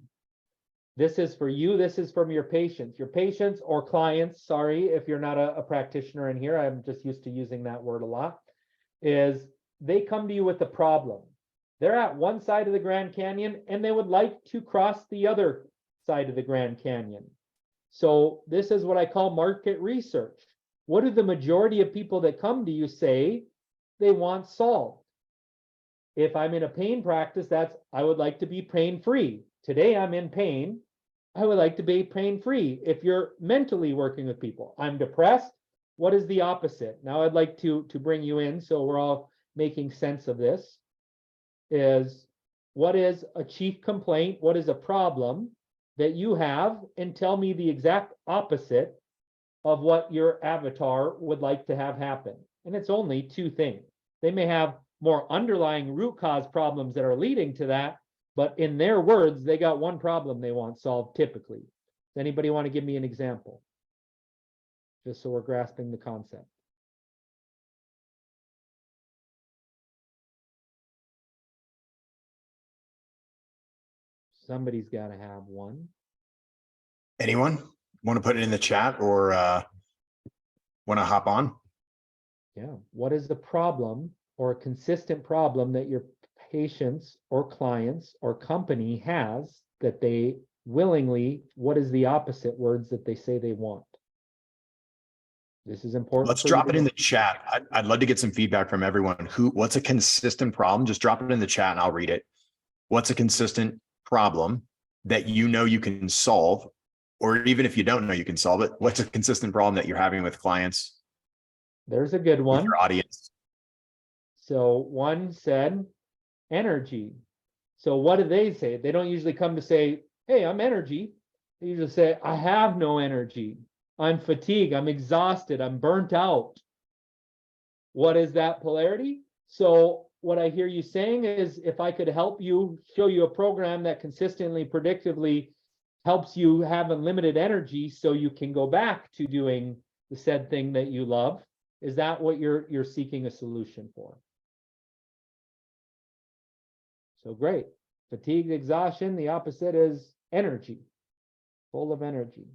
This is for you. This is from your patients or clients. Sorry, if you're not a practitioner in here, I'm just used to using that word a lot. Is they come to you with a problem. They're at one side of the Grand Canyon and they would like to cross the other side of the Grand Canyon. So this is what I call market research. What do the majority of people that come to you say they want solved? If I'm in a pain practice, that's I would like to be pain-free. Today I'm in pain. I would like to be pain-free. If you're mentally working with people, I'm depressed. What is the opposite? Now I'd like to bring you in so we're all making sense of this. Is what is a chief complaint? What is a problem that you have? And tell me the exact opposite of what your avatar would like to have happen. And it's only 2 things. They may have more underlying root cause problems that are leading to that, but in their words, they got one problem they want solved typically. Does anybody want to give me an example? Just so we're grasping the concept. Somebody's got to have one. Anyone want to put it in the chat or want to hop on? Yeah. What is the problem or a consistent problem that your patients or clients or company has that they willingly, what is the opposite words that they say they want? This is important. Let's drop it in the chat. I'd love to get some feedback from everyone. What's a consistent problem? Just drop it in the chat and I'll read it. What's a consistent problem that you know you can solve? Or even if you don't know you can solve it, what's a consistent problem that you're having with clients? There's a good With one. your audience. So one said energy. So what do they say? They don't usually come to say, hey, I'm energy. They usually say, I have no energy. I'm fatigued. I'm exhausted. I'm burnt out. What is that polarity? So what I hear you saying is, if I could help you, show you a program that consistently, predictively helps you have unlimited energy so you can go back to doing the said thing that you love, is that what you're seeking a solution for? So great. Fatigue, exhaustion, the opposite is energy, full of energy.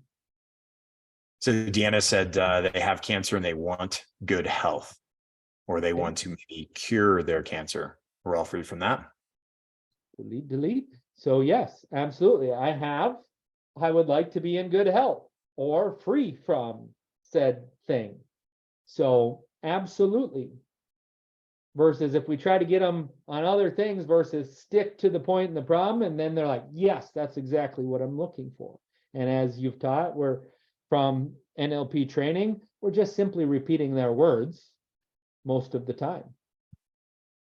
So Deanna said they have cancer and they want good health, or they want to maybe cure their cancer. We're all free from that. Delete. So yes, absolutely. I would like to be in good health or free from said thing. So absolutely. Versus if we try to get them on other things versus stick to the point in the problem, and then they're like, yes, that's exactly what I'm looking for. And as you've taught, we're from NLP training, we're just simply repeating their words most of the time.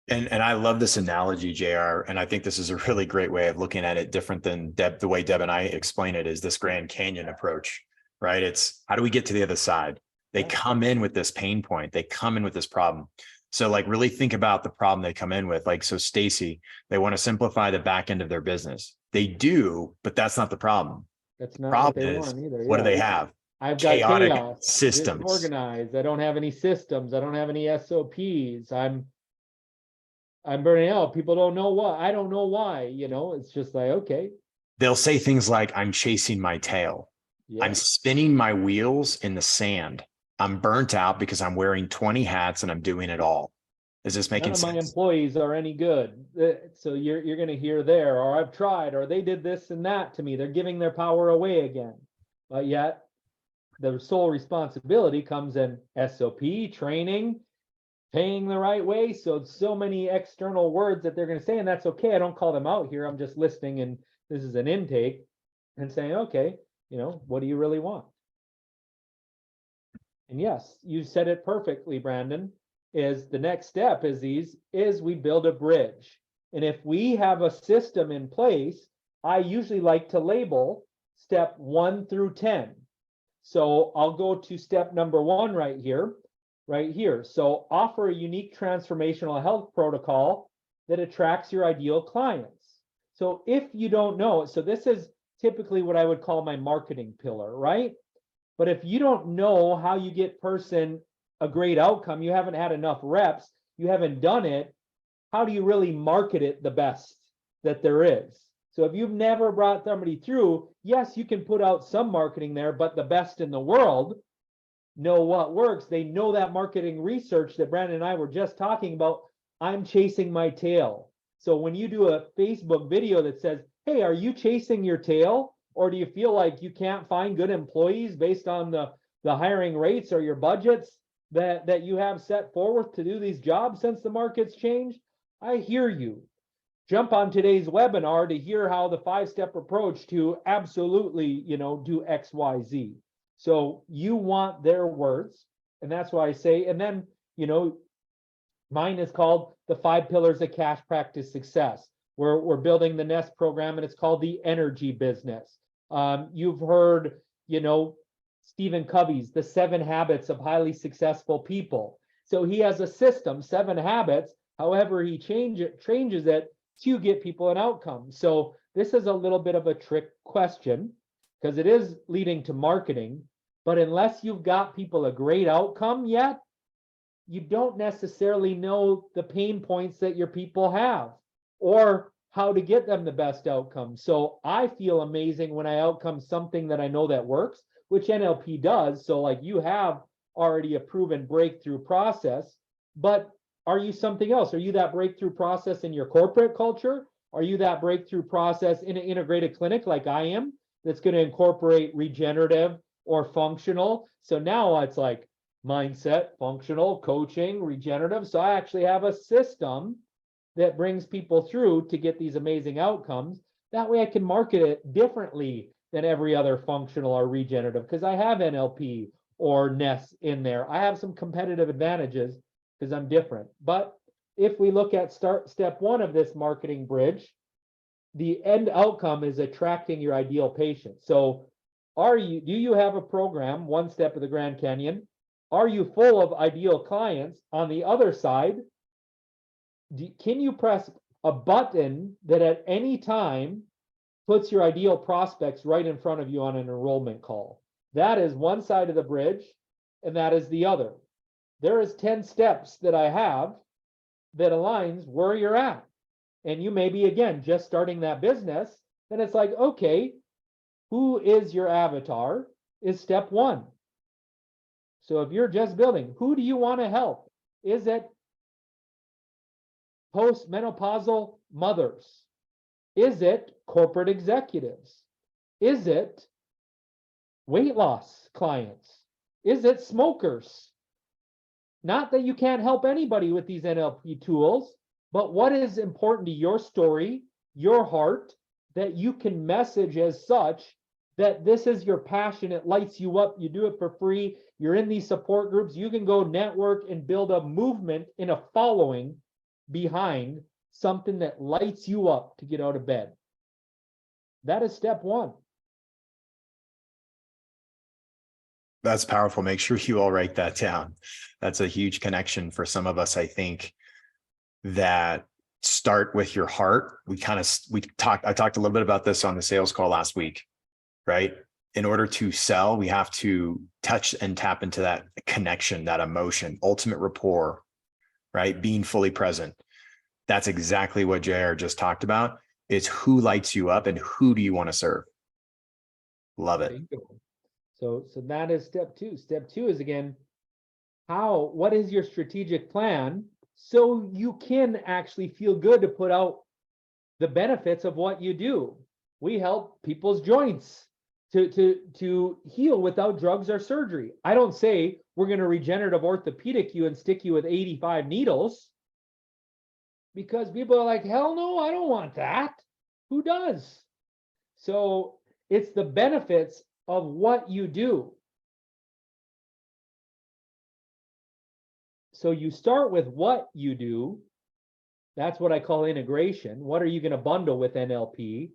And I love this analogy, JR. And I think this is a really great way of looking at it, different than the way Deb and I explain it, is this Grand Canyon approach, right? It's how do we get to the other side? They come in with this pain point. They come in with this problem. So like really think about the problem they come in with. Like, so Stacy, they want to simplify the back end of their business. They do, but that's not the problem. That's not Problem what they is, want either. what do they have? I've got Chaotic chaos, systems. disorganized. I don't have any systems. I don't have any SOPs. I'm burning out. People don't know why. I don't know why. It's just like, okay. They'll say things like, I'm chasing my tail. Yeah. I'm spinning my wheels in the sand. I'm burnt out because I'm wearing 20 hats and I'm doing it all. Is this making sense? None of my employees are any good. So you're going to hear there, or I've tried, or they did this and that to me. They're giving their power away again. But yet the sole responsibility comes in SOP, training, paying the right way. So many external words that they're going to say, and that's okay. I don't call them out here. I'm just listening, and this is an intake and saying, okay, what do you really want? And yes, you said it perfectly, Brandon, is the next step is we build a bridge. And if we have a system in place, I usually like to label step 1 through 10. So I'll go to step number 1 right here. So offer a unique transformational health protocol that attracts your ideal clients. So if you don't know, so this is typically what I would call my marketing pillar, right? But if you don't know how you get person a great outcome, you haven't had enough reps, you haven't done it, how do you really market it the best that there is? So if you've never brought somebody through, yes, you can put out some marketing there, but the best in the world know what works. They know that marketing research that Brandon and I were just talking about. I'm chasing my tail. So when you do a Facebook video that says, hey, are you chasing your tail? Or do you feel like you can't find good employees based on the hiring rates or your budgets that you have set forward to do these jobs since the market's changed? I hear you. Jump on today's webinar to hear how the 5-step approach to absolutely, do X, Y, Z. So you want their words, and that's why I say, and then, mine is called the 5 pillars of cash practice success. We're building the Nest program, and it's called the energy business. You've heard, Stephen Covey's The 7 Habits of Highly Successful People. So he has a system, 7 habits. However, he changes it to get people an outcome. So this is a little bit of a trick question because it is leading to marketing. But unless you've got people a great outcome yet, you don't necessarily know the pain points that your people have or how to get them the best outcome. So I feel amazing when I outcome something that I know that works, which NLP does. So like you have already a proven breakthrough process, but are you something else? Are you that breakthrough process in your corporate culture? Are you that breakthrough process in an integrated clinic like I am, that's going to incorporate regenerative or functional? So now it's like mindset, functional, coaching, regenerative. So I actually have a system that brings people through to get these amazing outcomes. That way I can market it differently than every other functional or regenerative, because I have NLP or NES in there. I have some competitive advantages because I'm different. But if we look at step one of this marketing bridge, the end outcome is attracting your ideal patient. So do you have a program, one step of the Grand Canyon? Are you full of ideal clients? On the other side, can you press a button that at any time puts your ideal prospects right in front of you on an enrollment call? That is one side of the bridge, and that is the other. There is 10 steps that I have that aligns where you're at. And you may be, again, just starting that business. Then it's like, okay, who is your avatar is step one. So if you're just building, who do you want to help? Is it postmenopausal mothers? Is it corporate executives? Is it weight loss clients? Is it smokers? Not that you can't help anybody with these NLP tools, but what is important to your story, your heart, that you can message as such that this is your passion, it lights you up, you do it for free, you're in these support groups, you can go network and build a movement in a following behind something that lights you up to get out of bed. That is step one. That's powerful. Make sure you all write that down. That's a huge connection for some of us, I think, that start with your heart. I talked a little bit about this on the sales call last week, right? In order to sell, we have to touch and tap into that connection, that emotion, ultimate rapport, right? Being fully present. That's exactly what JR just talked about. It's who lights you up and who do you want to serve? Love it. So that is step two. Step two is, again, what is your strategic plan so you can actually feel good to put out the benefits of what you do. We help people's joints to heal without drugs or surgery. I don't say we're going to regenerative orthopedic you and stick you with 85 needles, because people are like, hell no, I don't want that. Who does? So it's the benefits of what you do. So you start with what you do. That's what I call integration. What are you going to bundle with NLP,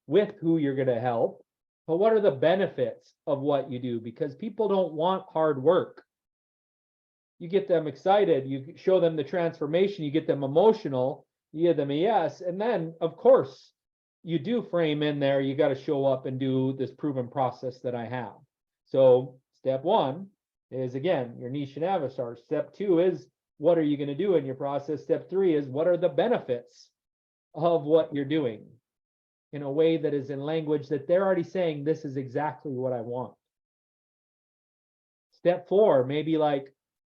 with who you're going to help? But what are the benefits of what you do? Because people don't want hard work. You get them excited, you show them the transformation, you get them emotional, you give them a yes, and then, of course, you do frame in there, you got to show up and do this proven process that I have. So step one is, again, your niche and avatar. Step two is, what are you going to do in your process? Step three is, what are the benefits of what you're doing, in a way that is in language that they're already saying, this is exactly what I want. Step four, maybe like,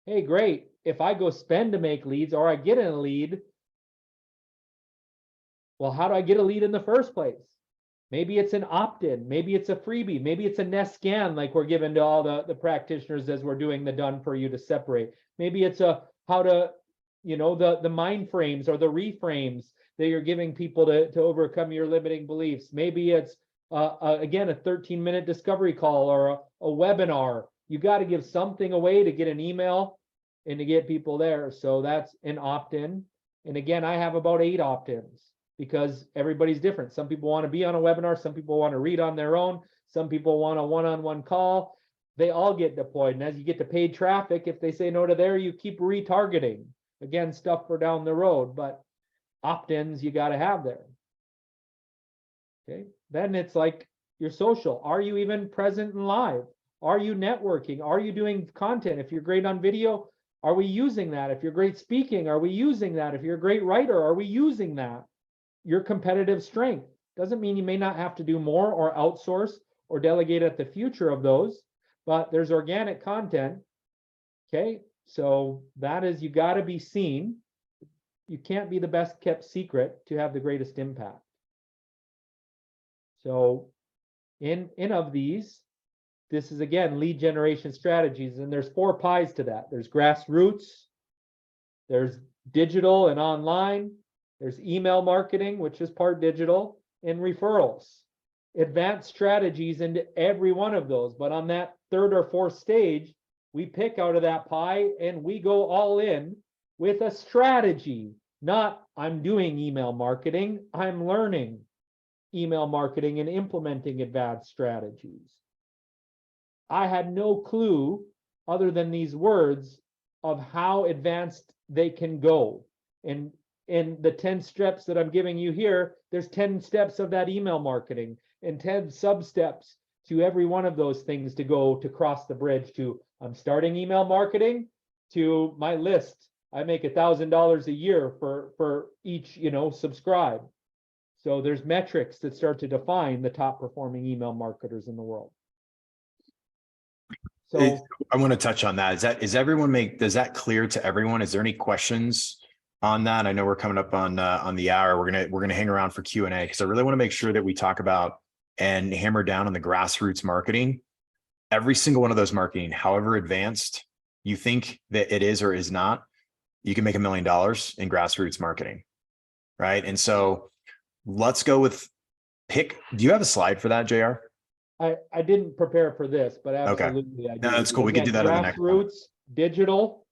hey, great, if I go spend to make leads, or I get in a lead, well, how do I get a lead in the first place? Maybe it's an opt-in, maybe it's a freebie, maybe it's a Nest scan like we're giving to all the practitioners as we're doing the done for you to separate. Maybe it's a how to, the mind frames or the reframes that you're giving people to overcome your limiting beliefs. Maybe it's, again, a 13-minute discovery call or a webinar. You got to give something away to get an email and to get people there. So that's an opt-in. And again, I have about 8 opt-ins, because everybody's different. Some people want to be on a webinar. Some people want to read on their own. Some people want a one-on-one call. They all get deployed. And as you get to paid traffic, if they say no to there, you keep retargeting. Again, stuff for down the road, but opt-ins you got to have there. Okay. Then it's like your social. Are you even present and live? Are you networking? Are you doing content? If you're great on video, are we using that? If you're great speaking, are we using that? If you're a great writer, are we using that? Your competitive strength doesn't mean you may not have to do more or outsource or delegate at the future of those, but there's organic content Okay, so that is, you got to be seen. You can't be the best kept secret to have the greatest impact. So in of these, this is again lead generation strategies, and there's 4 pies to that. There's grassroots, there's digital and online, there's email marketing, which is part digital, and referrals. Advanced strategies into every one of those, but on that 3rd or 4th stage, we pick out of that pie and we go all in with a strategy. Not I'm doing email marketing, I'm learning email marketing and implementing advanced strategies. I had no clue other than these words of how advanced they can go. And in the 10 steps that I'm giving you here, there's 10 steps of that email marketing and 10 sub steps to every one of those things to go to cross the bridge to I'm starting email marketing to my list. I make $1,000 a year for each, subscribe. So there's metrics that start to define the top performing email marketers in the world. So I want to touch on that. Does that clear to everyone? Is there any questions on that? I know we're coming up on the hour. We're gonna hang around for Q&A because I really want to make sure that we talk about and hammer down on the grassroots marketing. Every single one of those marketing, however advanced you think that it is or is not, you can make $1 million in grassroots marketing, right? And so let's go with do you have a slide for that, JR? I didn't prepare for this, but absolutely I do. No, that's cool. We can do that on the next one. Grassroots, digital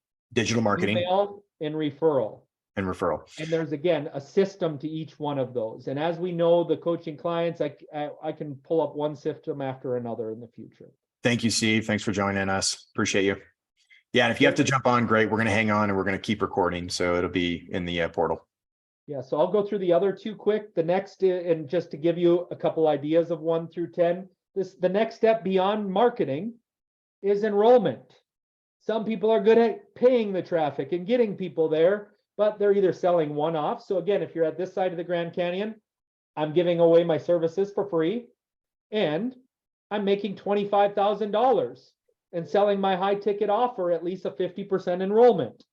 marketing, email, and referral. And there's again a system to each one of those. And as we know, the coaching clients, I can pull up one system after another in the future. Thank you, Steve. Thanks for joining us. Appreciate you. Yeah, and if you have to jump on, great. We're going to hang on and we're going to keep recording, so it'll be in the portal. Yeah, so I'll go through the other 2 quick. The next, and just to give you a couple ideas of 1 through 10, the next step beyond marketing is enrollment. Some people are good at paying the traffic and getting people there, but they're either selling one-off. So again, if you're at this side of the Grand Canyon, I'm giving away my services for free, and I'm making $25,000 and selling my high ticket offer at least a 50% enrollment.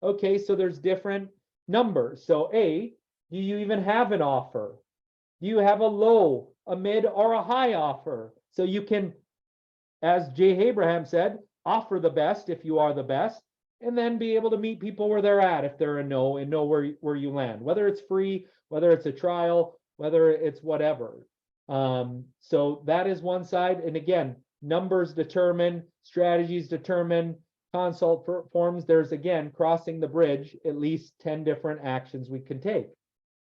Okay, so there's different numbers. So A, do you even have an offer? Do you have a low, a mid, or a high offer? So you can, as Jay Abraham said, offer the best if you are the best, and then be able to meet people where they're at if they're a no, and know where you land, whether it's free, whether it's a trial, whether it's whatever. So that is one side. And again, numbers determine, strategies determine, consult forms. There's again, crossing the bridge, at least 10 different actions we can take.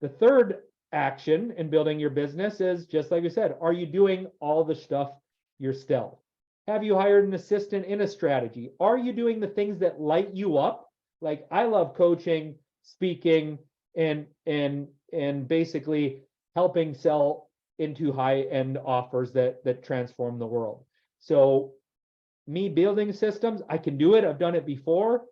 The third action in building your business is, just like I said, are you doing all the stuff yourself? Have you hired an assistant in a strategy? Are you doing the things that light you up? Like, I love coaching, speaking, and basically helping sell into high-end offers that transform the world. So me building systems, I can do it. I've done it before.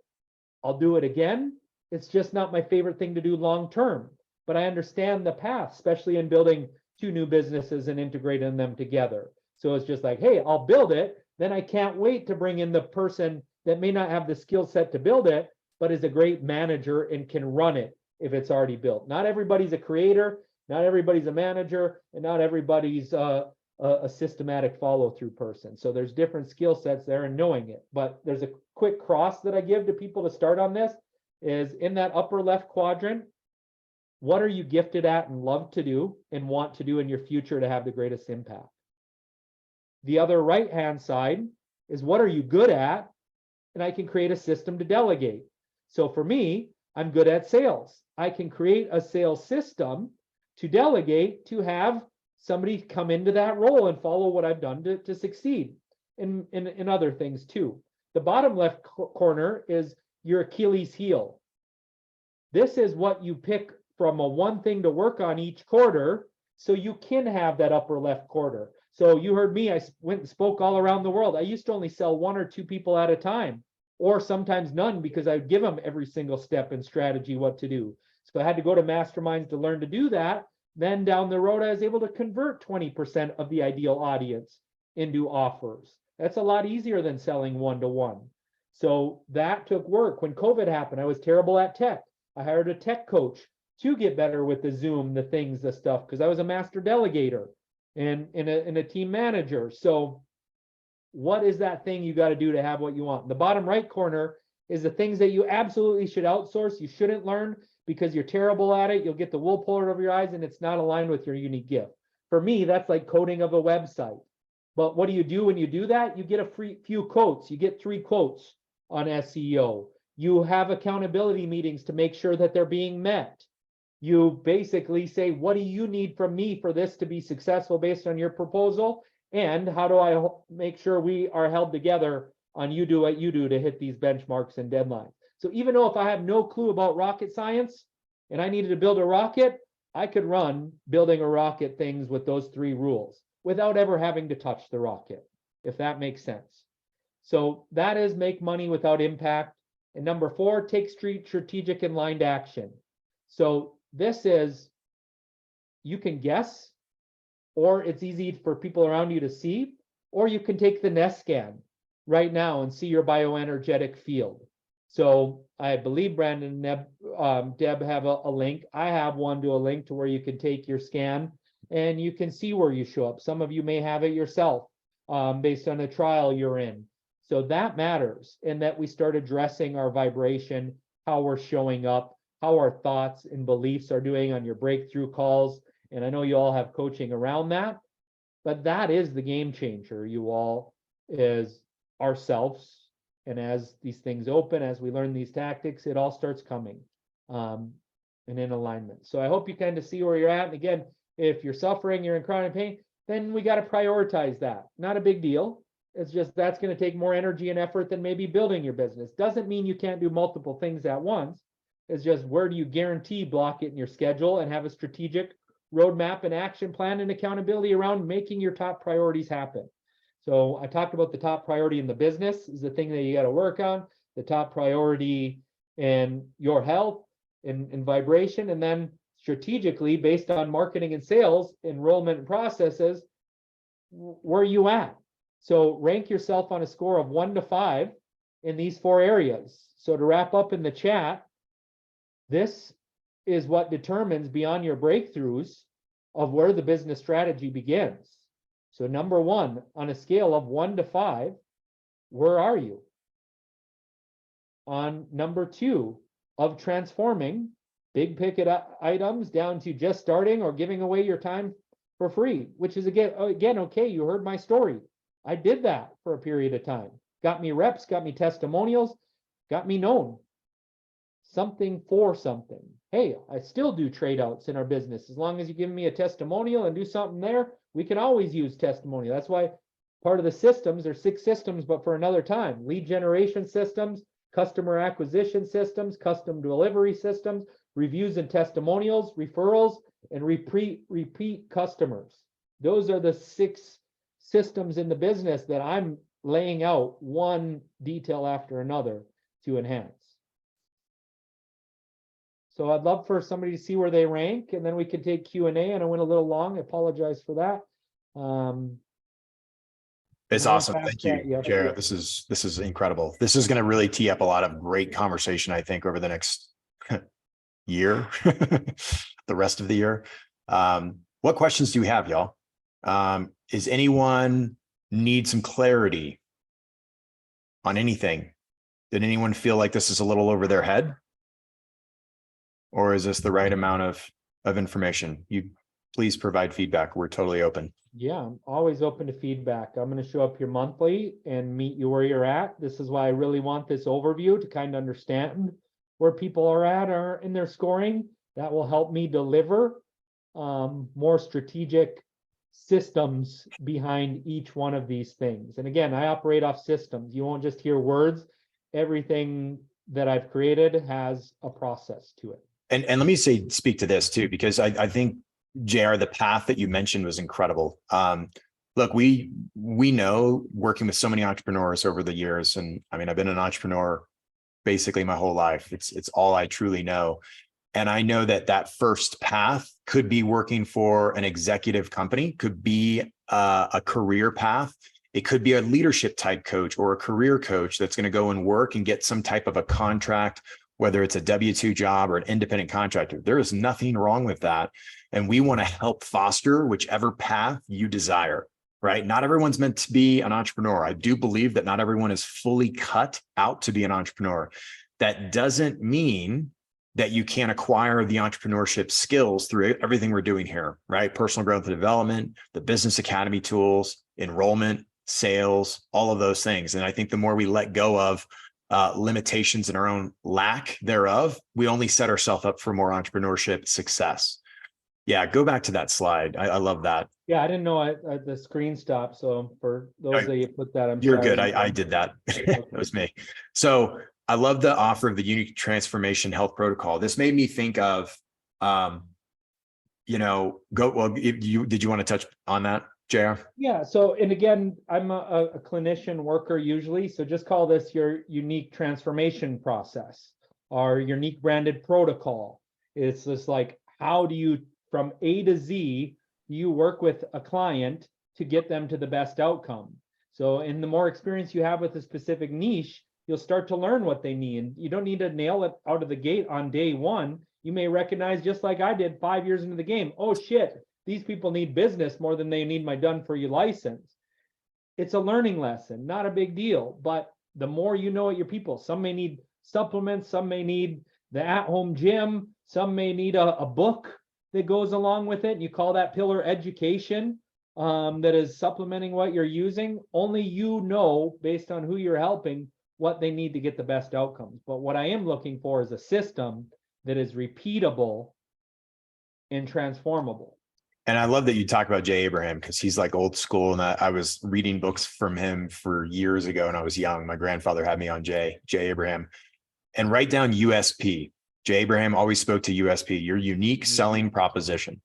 I'll do it again. It's just not my favorite thing to do long term, but I understand the path, especially in building 2 new businesses and integrating them together. So it's just like, hey, I'll build it. Then I can't wait to bring in the person that may not have the skill set to build it, but is a great manager and can run it if it's already built. Not everybody's a creator, not everybody's a manager, and not everybody's a systematic follow-through person. So there's different skill sets there and knowing it. But there's a quick cross that I give to people to start on this is in that upper left quadrant. What are you gifted at and love to do and want to do in your future to have the greatest impact? The other right-hand side is what are you good at? And I can create a system to delegate. So for me, I'm good at sales. I can create a sales system to delegate to have somebody come into that role and follow what I've done to succeed in other things too. The bottom left corner is your Achilles heel. This is what you pick from a one thing to work on each quarter so you can have that upper left quarter. So you heard me, I went and spoke all around the world. I used to only sell 1 or 2 people at a time, or sometimes none, because I would give them every single step and strategy what to do. So I had to go to masterminds to learn to do that. Then down the road, I was able to convert 20% of the ideal audience into offers. That's a lot easier than selling 1-to-1. So that took work. When COVID happened, I was terrible at tech. I hired a tech coach to get better with the Zoom, the things, the stuff, because I was a master delegator and a team manager. So what is that thing you got to do to have what you want? The bottom right corner is the things that you absolutely should outsource. You shouldn't learn because you're terrible at it. You'll get the wool pulled over your eyes and it's not aligned with your unique gift. For me, that's like coding of a website. But what do you do when you do that? You get a few quotes. You get 3 quotes on SEO. You have accountability meetings to make sure that they're being met. You basically say, what do you need from me for this to be successful based on your proposal? And how do I make sure we are held together on you do what you do to hit these benchmarks and deadlines? So even though if I have no clue about rocket science and I needed to build a rocket, I could run building a rocket things with those 3 rules without ever having to touch the rocket, if that makes sense. So that is make money without impact. And number 4, take strategic and aligned action. So this is, you can guess, or it's easy for people around you to see, or you can take the nest scan right now and see your bioenergetic field. So I believe Brandon and Deb have a link. I have one to a link to where you can take your scan and you can see where you show up. Some of you may have it yourself based on a trial you're in. So that matters, and that we start addressing our vibration, how we're showing up, how our thoughts and beliefs are doing on your breakthrough calls. And I know you all have coaching around that, but that is the game changer, you all, is ourselves. And as these things open, as we learn these tactics, it all starts coming and in alignment. So I hope you kind of see where you're at. And again, if you're suffering, you're in chronic pain, then we got to prioritize that. Not a big deal. It's just that's going to take more energy and effort than maybe building your business. Doesn't mean you can't do multiple things at once. It's just, where do you guarantee block it in your schedule and have a strategic roadmap and action plan and accountability around making your top priorities happen. So I talked about the top priority in the business is the thing that you got to work on, the top priority in your health and vibration, and then strategically based on marketing and sales, enrollment and processes, where are you at? So rank yourself on a score of 1 to 5 in these 4 areas. So to wrap up in the chat, this is what determines beyond your breakthroughs of where the business strategy begins. So number 1, on a scale of 1 to 5, where are you? On number 2, of transforming big ticket items down to just starting or giving away your time for free, which is again, okay, you heard my story. I did that for a period of time. Got me reps, got me testimonials, got me known. Something for something. Hey, I still do trade outs in our business. As long as you give me a testimonial and do something there, we can always use testimonial. That's why part of the systems, there's 6 systems, but for another time. Lead generation systems, customer acquisition systems, custom delivery systems, reviews and testimonials, referrals, and repeat customers. Those are the 6 systems in the business that I'm laying out one detail after another to enhance. So I'd love for somebody to see where they rank, and then we can take Q&A. And I went a little long. I apologize for that. It's awesome. Thank you, Jared. This is incredible. This is going to really tee up a lot of great conversation, I think, over the next year, the rest of the year. What questions do you have, y'all? Is anyone need some clarity on anything? Did anyone feel like this is a little over their head? Or is this the right amount of information? You please provide feedback. We're totally open. Yeah, I'm always open to feedback. I'm going to show up here monthly and meet you where you're at. This is why I really want this overview to kind of understand where people are at or in their scoring. That will help me deliver more strategic systems behind each one of these things. And again, I operate off systems. You won't just hear words. Everything that I've created has a process to it. And let me speak to this too, because I think, JR, the path that you mentioned was incredible. Look, we know, working with so many entrepreneurs over the years, and I mean, I've been an entrepreneur basically my whole life. It's all I truly know. And I know that first path could be working for an executive company, could be a career path It could be a leadership type coach or a career coach that's going to go and work and get some type of a contract, whether it's a W-2 job or an independent contractor. There is nothing wrong with that. And we want to help foster whichever path you desire, right? Not everyone's meant to be an entrepreneur. I do believe that not everyone is fully cut out to be an entrepreneur. That doesn't mean that you can't acquire the entrepreneurship skills through everything we're doing here, right? Personal growth and development, the business academy tools, enrollment, sales, all of those things. And I think the more we let go of limitations in our own lack thereof, we only set ourselves up for more entrepreneurship success. Yeah, go back to that slide. I love that. Yeah, I didn't know the screen stopped. So for those that you put that, I'm You're sorry. good. I did that. It was me. So I love the offer of the unique transformation health protocol. This made me think of, did you want to touch on that, JR? Yeah. So, and again, I'm a clinician worker usually. So just call this your unique transformation process or unique branded protocol. It's just like, how do you, from A to Z, you work with a client to get them to the best outcome? So, in the more experience you have with a specific niche, you'll start to learn what they need. You don't need to nail it out of the gate on day one. You may recognize, just like I did 5 years into the game, oh shit, these people need business more than they need my done for you license. It's a learning lesson, not a big deal. But the more you know your people, some may need supplements, some may need the at-home gym, some may need a book that goes along with it. You call that pillar education, that is supplementing what you're using. Only you know, based on who you're helping, what they need to get the best outcomes. But what I am looking for is a system that is repeatable and transformable. And I love that you talk about Jay Abraham, because he's like old school. And I was reading books from him for years ago when I was young. My grandfather had me on Jay Abraham. And write down USP. Jay Abraham always spoke to USP, your unique selling proposition.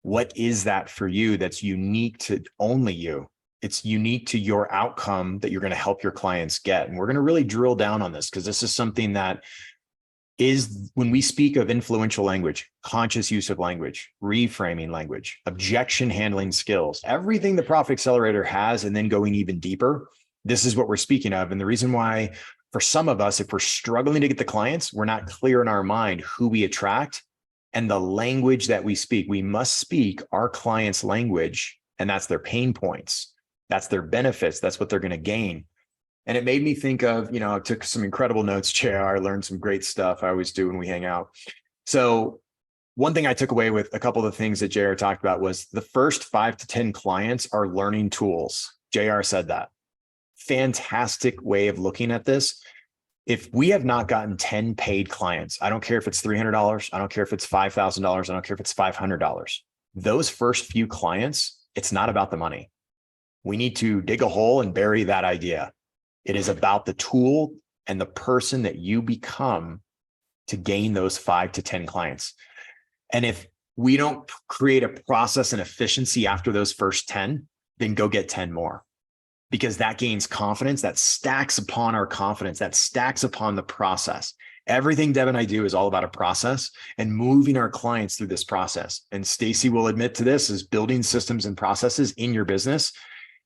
What is that for you that's unique to only you? It's unique to your outcome that you're going to help your clients get. And we're going to really drill down on this, because this is something that is, when we speak of influential language, conscious use of language, reframing language, objection handling skills, everything the Profit Accelerator has, and then going even deeper, this is what we're speaking of. And the reason why, for some of us, if we're struggling to get the clients, we're not clear in our mind who we attract and the language that we speak. We must speak our clients' language, and that's their pain points. That's their benefits. That's what they're going to gain. And it made me think of, I took some incredible notes, JR. I learned some great stuff. I always do when we hang out. So one thing I took away with a couple of the things that JR talked about was the first 5 to 10 clients are learning tools. JR said that. Fantastic way of looking at this. If we have not gotten 10 paid clients, I don't care if it's $300, I don't care if it's $5,000, I don't care if it's $500. Those first few clients, it's not about the money. We need to dig a hole and bury that idea. It is about the tool and the person that you become to gain those 5 to 10 clients. And if we don't create a process and efficiency after those first 10, then go get 10 more, because that gains confidence, that stacks upon our confidence, that stacks upon the process. Everything Deb and I do is all about a process and moving our clients through this process. And Stacy will admit to this, is building systems and processes in your business.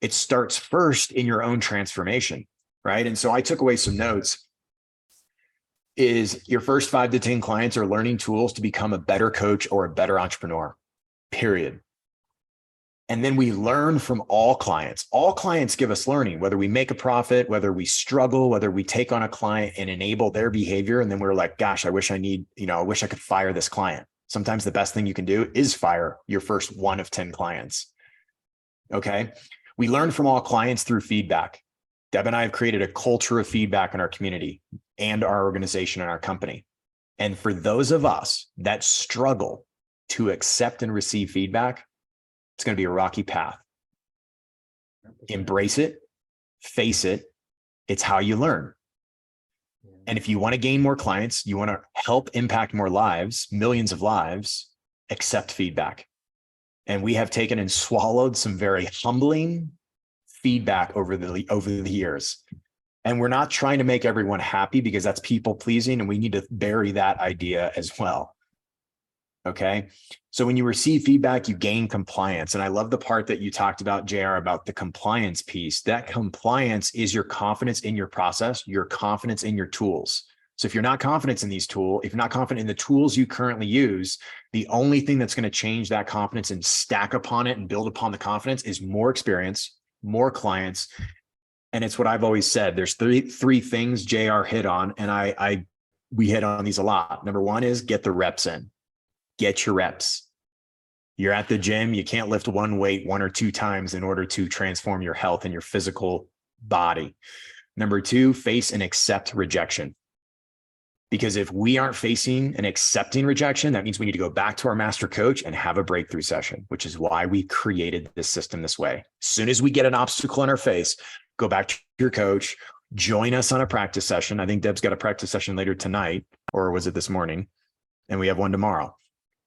It starts first in your own transformation, right? And so I took away some notes. Is your first 5 to 10 clients are learning tools to become a better coach or a better entrepreneur, period. And then we learn from all clients. All clients give us learning, whether we make a profit, whether we struggle, whether we take on a client and enable their behavior. And then we're like, gosh, I wish I could fire this client. Sometimes the best thing you can do is fire your first 1 of 10 clients. Okay. We learn from all clients through feedback. Deb and I have created a culture of feedback in our community and our organization and our company. And for those of us that struggle to accept and receive feedback, it's going to be a rocky path. Embrace it, face it. It's how you learn. And if you want to gain more clients, you want to help impact more lives, millions of lives, accept feedback. And we have taken and swallowed some very humbling feedback over the years. And we're not trying to make everyone happy, because that's people pleasing, and we need to bury that idea as well. Okay. So when you receive feedback, you gain compliance. And I love the part that you talked about, JR, about the compliance piece. That compliance is your confidence in your process, your confidence in your tools. So if you're not confident in these tools, if you're not confident in the tools you currently use, the only thing that's going to change that confidence and stack upon it and build upon the confidence is more experience, more clients. And it's what I've always said. There's three things JR hit on, and we hit on these a lot. Number one is get the reps in. Get your reps. You're at the gym. You can't lift one weight 1 or 2 times in order to transform your health and your physical body. Number two, face and accept rejection. Because if we aren't facing and accepting rejection, that means we need to go back to our master coach and have a breakthrough session, which is why we created this system this way. As soon as we get an obstacle in our face, go back to your coach, join us on a practice session. I think Deb's got a practice session later tonight, or was it this morning? And we have one tomorrow.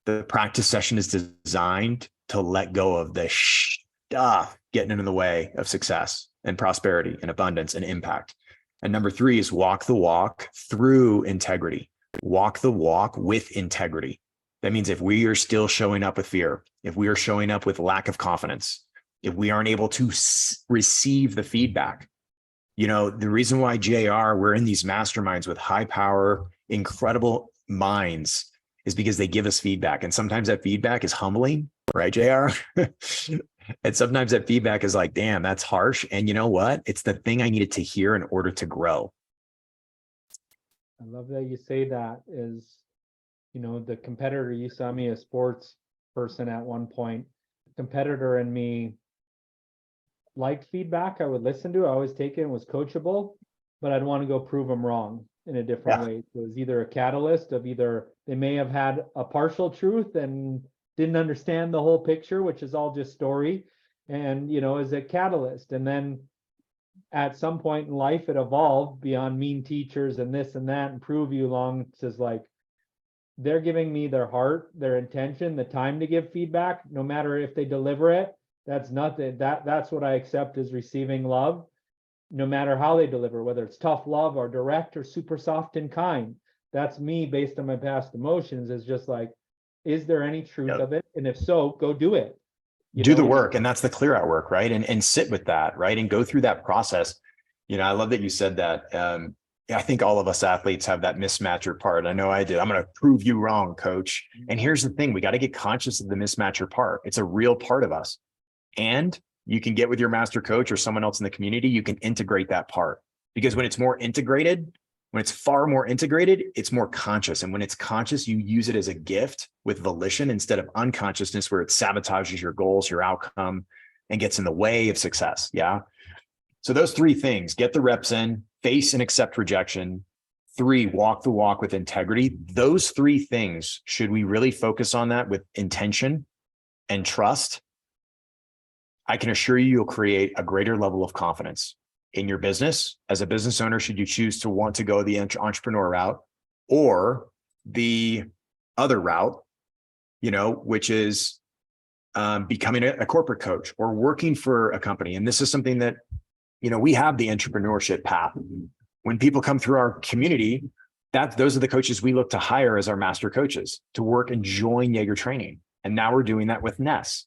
The practice session is designed to let go of the stuff getting in the way of success and prosperity and abundance and impact. And number three is walk the walk through integrity. Walk the walk with integrity. That means if we are still showing up with fear, if we are showing up with lack of confidence, if we aren't able to receive the feedback, the reason why JR, we're in these masterminds with high power, incredible minds is because they give us feedback. And sometimes that feedback is humbling, right, JR? And sometimes that feedback is like, damn, that's harsh. And you know what? It's the thing I needed to hear in order to grow. I love that you say that. Is, the competitor, you saw me a sports person at one point. Competitor in me liked feedback. I would listen to, I always take it and was coachable, but I'd want to go prove them wrong in a different way. It was either a catalyst of either they may have had a partial truth and didn't understand the whole picture, which is all just story, and is a catalyst. And then at some point in life it evolved beyond mean teachers and this and that and prove you long. It's like they're giving me their heart, their intention, the time to give feedback, no matter if they deliver it. That's nothing. That's what I accept as receiving love, no matter how they deliver, whether it's tough love or direct or super soft and kind. That's me based on my past emotions. Is just like, is there any truth of it? And if so, go do it. Do the work. And that's the clear out work, right? And sit with that, right? And go through that process. I love that you said that. I think all of us athletes have that mismatcher part. I know I did. I'm going to prove you wrong, coach. And here's the thing. We got to get conscious of the mismatcher part. It's a real part of us. And you can get with your master coach or someone else in the community. You can integrate that part, because when it's more integrated, when it's far more integrated, it's more conscious. And when it's conscious, you use it as a gift with volition instead of unconsciousness, where it sabotages your goals, your outcome, and gets in the way of success. Yeah. So those three things: get the reps in, face and accept rejection. 3, walk the walk with integrity. Those 3 things, should we really focus on that with intention and trust, I can assure you, you'll create a greater level of confidence in your business. As a business owner, should you choose to want to go the entrepreneur route or the other route, which is becoming a corporate coach or working for a company. And this is something that, we have the entrepreneurship path. When people come through our community, those are the coaches we look to hire as our master coaches to work and join Yager training. And now we're doing that with Ness.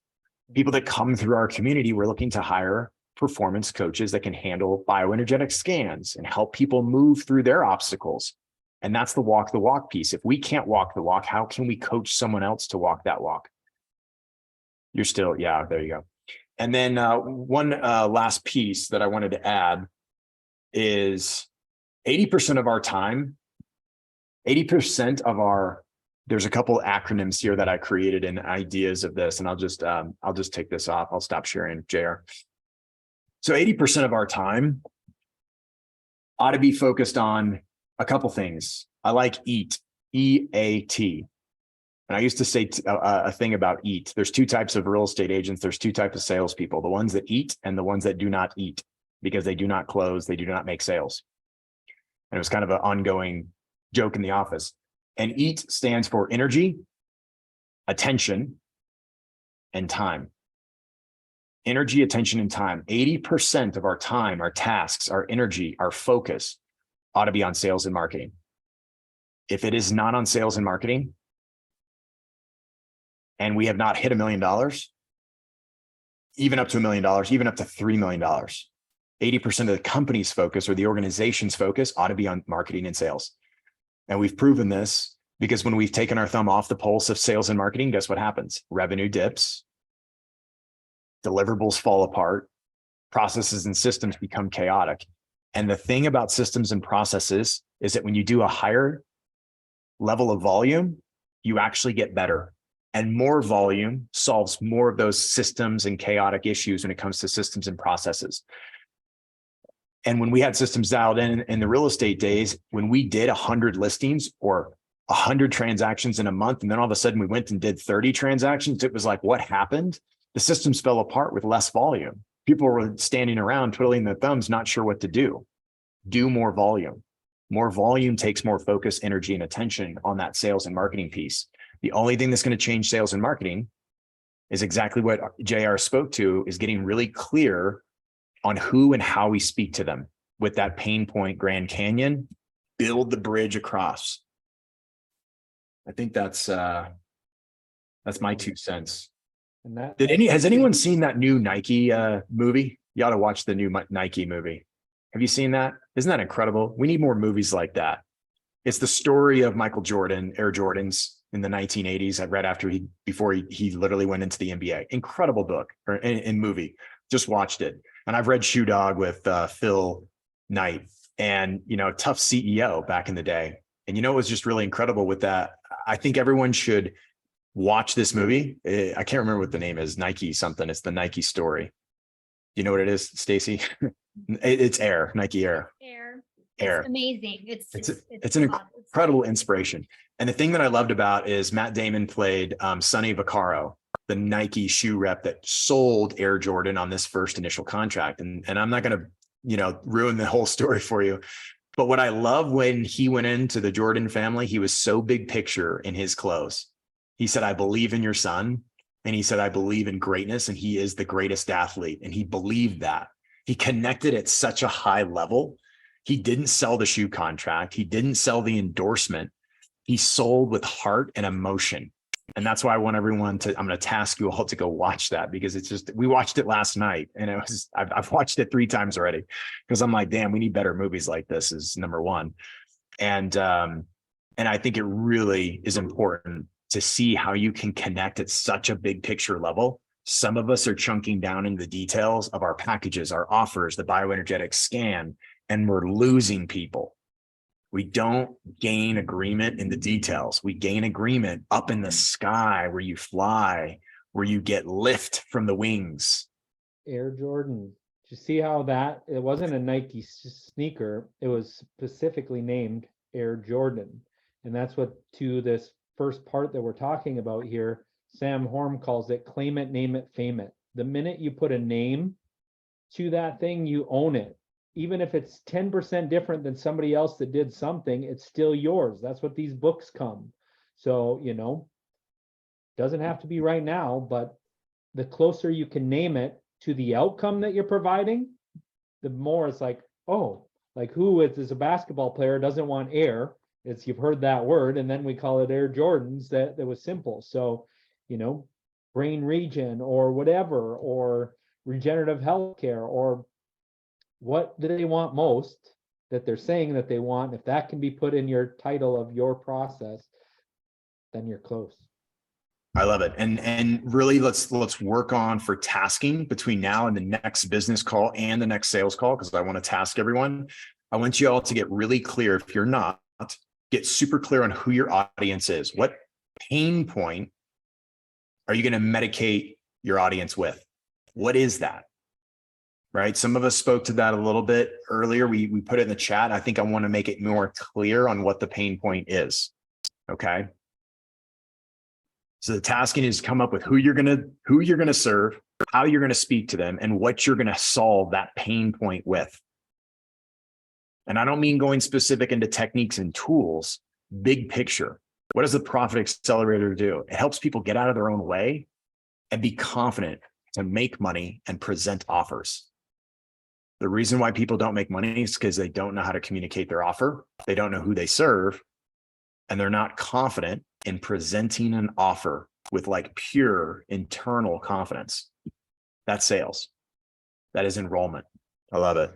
People that come through our community, we're looking to hire performance coaches that can handle bioenergetic scans and help people move through their obstacles. And that's the walk piece. If we can't walk the walk, how can we coach someone else to walk that walk? You're still, yeah, there you go. And then one last piece that I wanted to add is 80% of our time, 80% of our, there's a couple acronyms here that I created and ideas of this, and I'll just take this off. I'll stop sharing, JR. So 80% of our time ought to be focused on a couple things. I like EAT, E-A-T. And I used to say a thing about EAT. There's 2 types of real estate agents. There's 2 types of salespeople, the ones that eat and the ones that do not eat, because they do not close, they do not make sales. And it was kind of an ongoing joke in the office. And EAT stands for energy, attention, and time. Energy, attention, and time. 80% of our time, our tasks, our energy, our focus ought to be on sales and marketing. If it is not on sales and marketing, and we have not hit $1 million, even up to $1 million, even up to $3 million. 80% of the company's focus or the organization's focus ought to be on marketing and sales. And we've proven this because when we've taken our thumb off the pulse of sales and marketing, guess what happens? Revenue dips, deliverables fall apart, processes and systems become chaotic. And the thing about systems and processes is that when you do a higher level of volume, you actually get better. And more volume solves more of those systems and chaotic issues when it comes to systems and processes. And when we had systems dialed in the real estate days, when we did 100 listings or 100 transactions in a month, and then all of a sudden we went and did 30 transactions, it was like, what happened? The systems fell apart with less volume. People were standing around twiddling their thumbs, not sure what to do. Do more volume. More volume takes more focus, energy, and attention on that sales and marketing piece. The only thing that's going to change sales and marketing is exactly what JR spoke to, is getting really clear on who and how we speak to them with that pain point Grand Canyon, build the bridge across. I think that's my 2 cents. And that Has anyone seen that new Nike movie? You ought to watch the new Nike movie. Have you seen that? Isn't that incredible? We need more movies like that. It's the story of Michael Jordan, Air Jordans in the 1980s. I read before he literally went into the NBA. Incredible book in movie. Just watched it. And I've read Shoe Dog with Phil Knight, and, tough CEO back in the day. And, it was just really incredible with that. I think everyone should watch this movie. I can't remember what the name is. Nike something. It's the Nike story. You know what it is, Stacy? It's Air, Nike Air. Air. It's amazing. It's an incredible inspiration. And the thing that I loved about is Matt Damon played Sonny Vaccaro, the Nike shoe rep that sold Air Jordan on this first initial contract. And I'm not going to, ruin the whole story for you. But what I love, when he went into the Jordan family, he was so big picture in his clothes. He said, I believe in your son. And he said, I believe in greatness. And he is the greatest athlete. And he believed that. He connected at such a high level. He didn't sell the shoe contract. He didn't sell the endorsement. He sold with heart and emotion. And that's why I want everyone to, I'm going to task you all to go watch that, because it's just, we watched it last night, and I've watched it 3 times already, because I'm like, damn, we need better movies like this, is number one. And I think it really is important to see how you can connect at such a big picture level. Some of us are chunking down into the details of our packages, our offers, the bioenergetic scan, and we're losing people. We don't gain agreement in the details. We gain agreement up in the sky, where you fly, where you get lift from the wings. Air Jordan. Did you see how it wasn't a Nike sneaker. It was specifically named Air Jordan. And that's what, to this first part that we're talking about here, Sam Horn calls it claim it, name it, fame it. The minute you put a name to that thing, you own it. Even if it's 10% different than somebody else that did something, it's still yours. That's what these books come. So, doesn't have to be right now, but the closer you can name it to the outcome that you're providing, the more it's like, oh, like who is a basketball player doesn't want air? You've heard that word, and then we call it Air Jordans. That was simple. So, brain region or whatever, or regenerative healthcare, or what do they want most that they're saying that they want? If that can be put in your title of your process, then you're close. I love it. And really, let's work on for tasking between now and the next business call and the next sales call, because I want to task everyone. I want you all to get really clear. If you're not, get super clear on who your audience is. What pain point are you going to medicate your audience with? What is that? Right? Some of us spoke to that a little bit earlier. We put it in the chat. I think I want to make it more clear on what the pain point is. Okay. So the tasking is come up with who you're going to serve, how you're going to speak to them, and what you're going to solve that pain point with. And I don't mean going specific into techniques and tools, big picture. What does the Profit Accelerator do? It helps people get out of their own way and be confident to make money and present offers. The reason why people don't make money is because they don't know how to communicate their offer. They don't know who they serve, and they're not confident in presenting an offer with like pure internal confidence. That's sales. That is enrollment. I love it.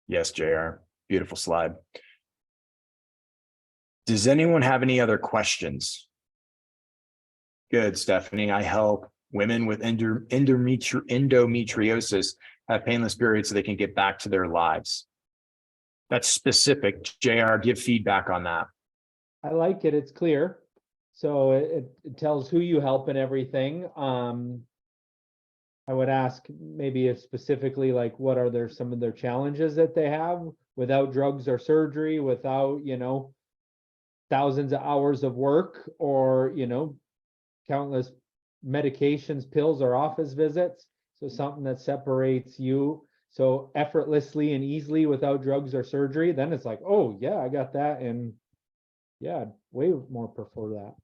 Yes, JR. Beautiful slide. Does anyone have any other questions? Good, Stephanie. I help women with endometriosis have painless periods so they can get back to their lives. That's specific. JR, give feedback on that. I like it. It's clear. So it tells who you help and everything. I would ask maybe specifically like what are some of their challenges that they have without drugs or surgery, without, thousands of hours of work or, countless medications, pills, or office visits. So something that separates you so effortlessly and easily without drugs or surgery. Then it's like, oh yeah, I got that. And yeah, way more prefer that.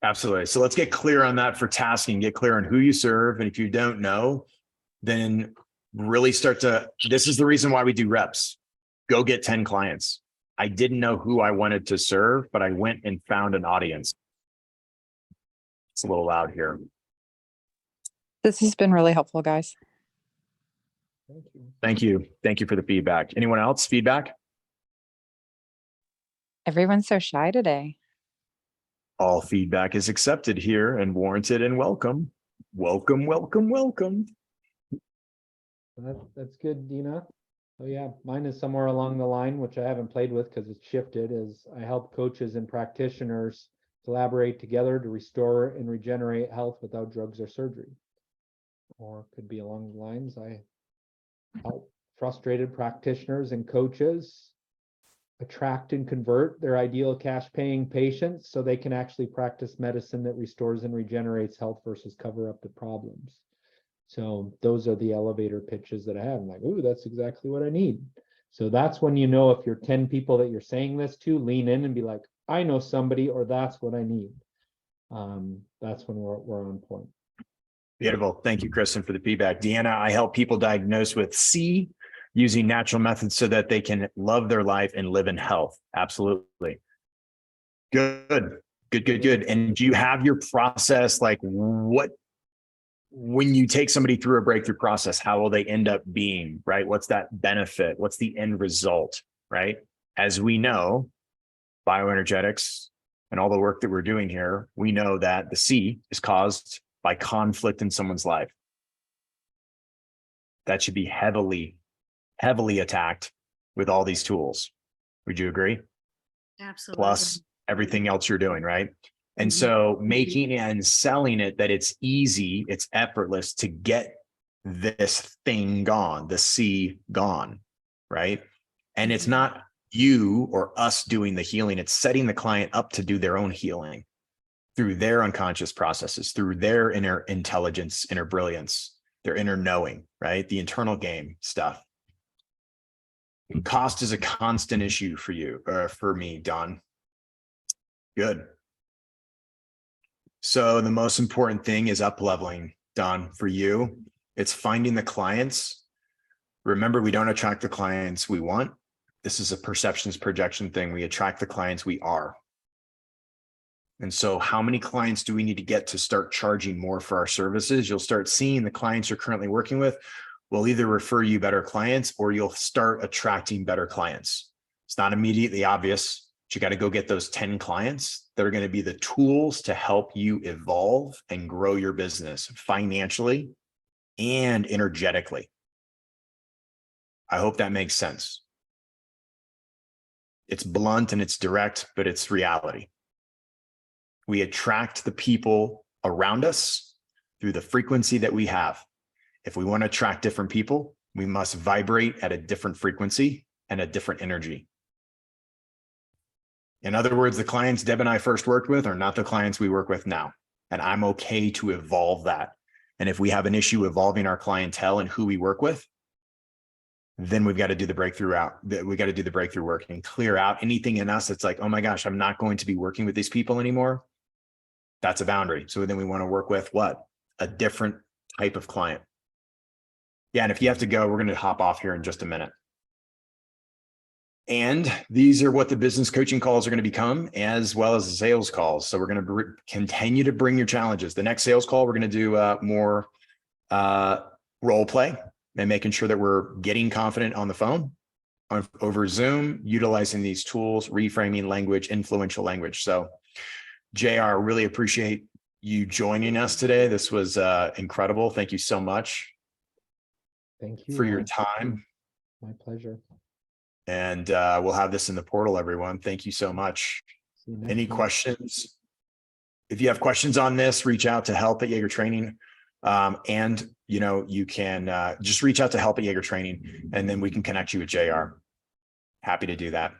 Absolutely. So let's get clear on that for tasking, get clear on who you serve. And if you don't know, then really this is the reason why we do reps. Go get 10 clients. I didn't know who I wanted to serve, but I went and found an audience. It's a little loud here. This has been really helpful, guys. Thank you. Thank you. Thank you for the feedback. Anyone else? Feedback? Everyone's so shy today. All feedback is accepted here and warranted and welcome. Welcome, welcome, welcome. That's good, Dina. Oh yeah, mine is somewhere along the line, which I haven't played with because it's shifted, is I help coaches and practitioners collaborate together to restore and regenerate health without drugs or surgery. Or it could be along the lines, I help frustrated practitioners and coaches attract and convert their ideal cash paying patients so they can actually practice medicine that restores and regenerates health versus cover up the problems. So those are the elevator pitches that I have. I'm like, ooh, that's exactly what I need. So that's when you know if you're 10 people that you're saying this to, lean in and be like, I know somebody, or that's what I need. That's when we're on point. Beautiful. Thank you, Kristen, for the feedback. Deanna, I help people diagnosed with C using natural methods so that they can love their life and live in health. Absolutely. Good. And do you have your process? Like when you take somebody through a breakthrough process, how will they end up being, right? What's that benefit? What's the end result, right? As we know, bioenergetics and all the work that we're doing here, we know that the C is caused by conflict in someone's life. That should be heavily attacked with all these tools. Would you agree? Absolutely. Plus everything else you're doing, right? And so making and selling it that it's easy, it's effortless to get this thing gone, the C gone, right? And it's not you or us doing the healing, it's setting the client up to do their own healing through their unconscious processes, through their inner intelligence, inner brilliance, their inner knowing, right? The internal game stuff. And cost is a constant issue for you, or for me, Don. Good. So the most important thing is up-leveling, Don, for you. It's finding the clients. Remember, we don't attract the clients we want. This is a perceptions projection thing. We attract the clients we are. And so how many clients do we need to get to start charging more for our services? You'll start seeing the clients you're currently working with will either refer you better clients or you'll start attracting better clients. It's not immediately obvious. But you got to go get those 10 clients that are going to be the tools to help you evolve and grow your business financially and energetically. I hope that makes sense. It's blunt and it's direct, but it's reality. We attract the people around us through the frequency that we have. If we want to attract different people, we must vibrate at a different frequency and a different energy. In other words, the clients Deb and I first worked with are not the clients we work with now. And I'm okay to evolve that. And if we have an issue evolving our clientele and who we work with, then we've got to do the breakthrough out. We got to do the breakthrough work and clear out anything in us that's like, oh my gosh, I'm not going to be working with these people anymore. That's a boundary. So then we want to work with what? A different type of client. Yeah. And if you have to go, we're going to hop off here in just a minute. And these are what the business coaching calls are going to become, as well as the sales calls. So we're going to continue to bring your challenges. The next sales call, we're going to do more role play and making sure that we're getting confident on the phone, over Zoom, utilizing these tools, reframing language, influential language. So JR, really appreciate you joining us today. This was incredible. Thank you so much. Thank you for your all. time. My pleasure. And we'll have this in the portal, everyone. Thank you so much. See you next Any week. questions? If you have questions on this, reach out to help at Yager Training. And you can just reach out to help at Yager Training, and then we can connect you with JR. Happy to do that.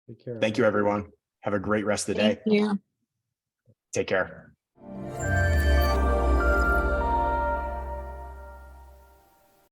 Take care. Thank you, everyone. Have a great rest of the day. Thank you. Take care.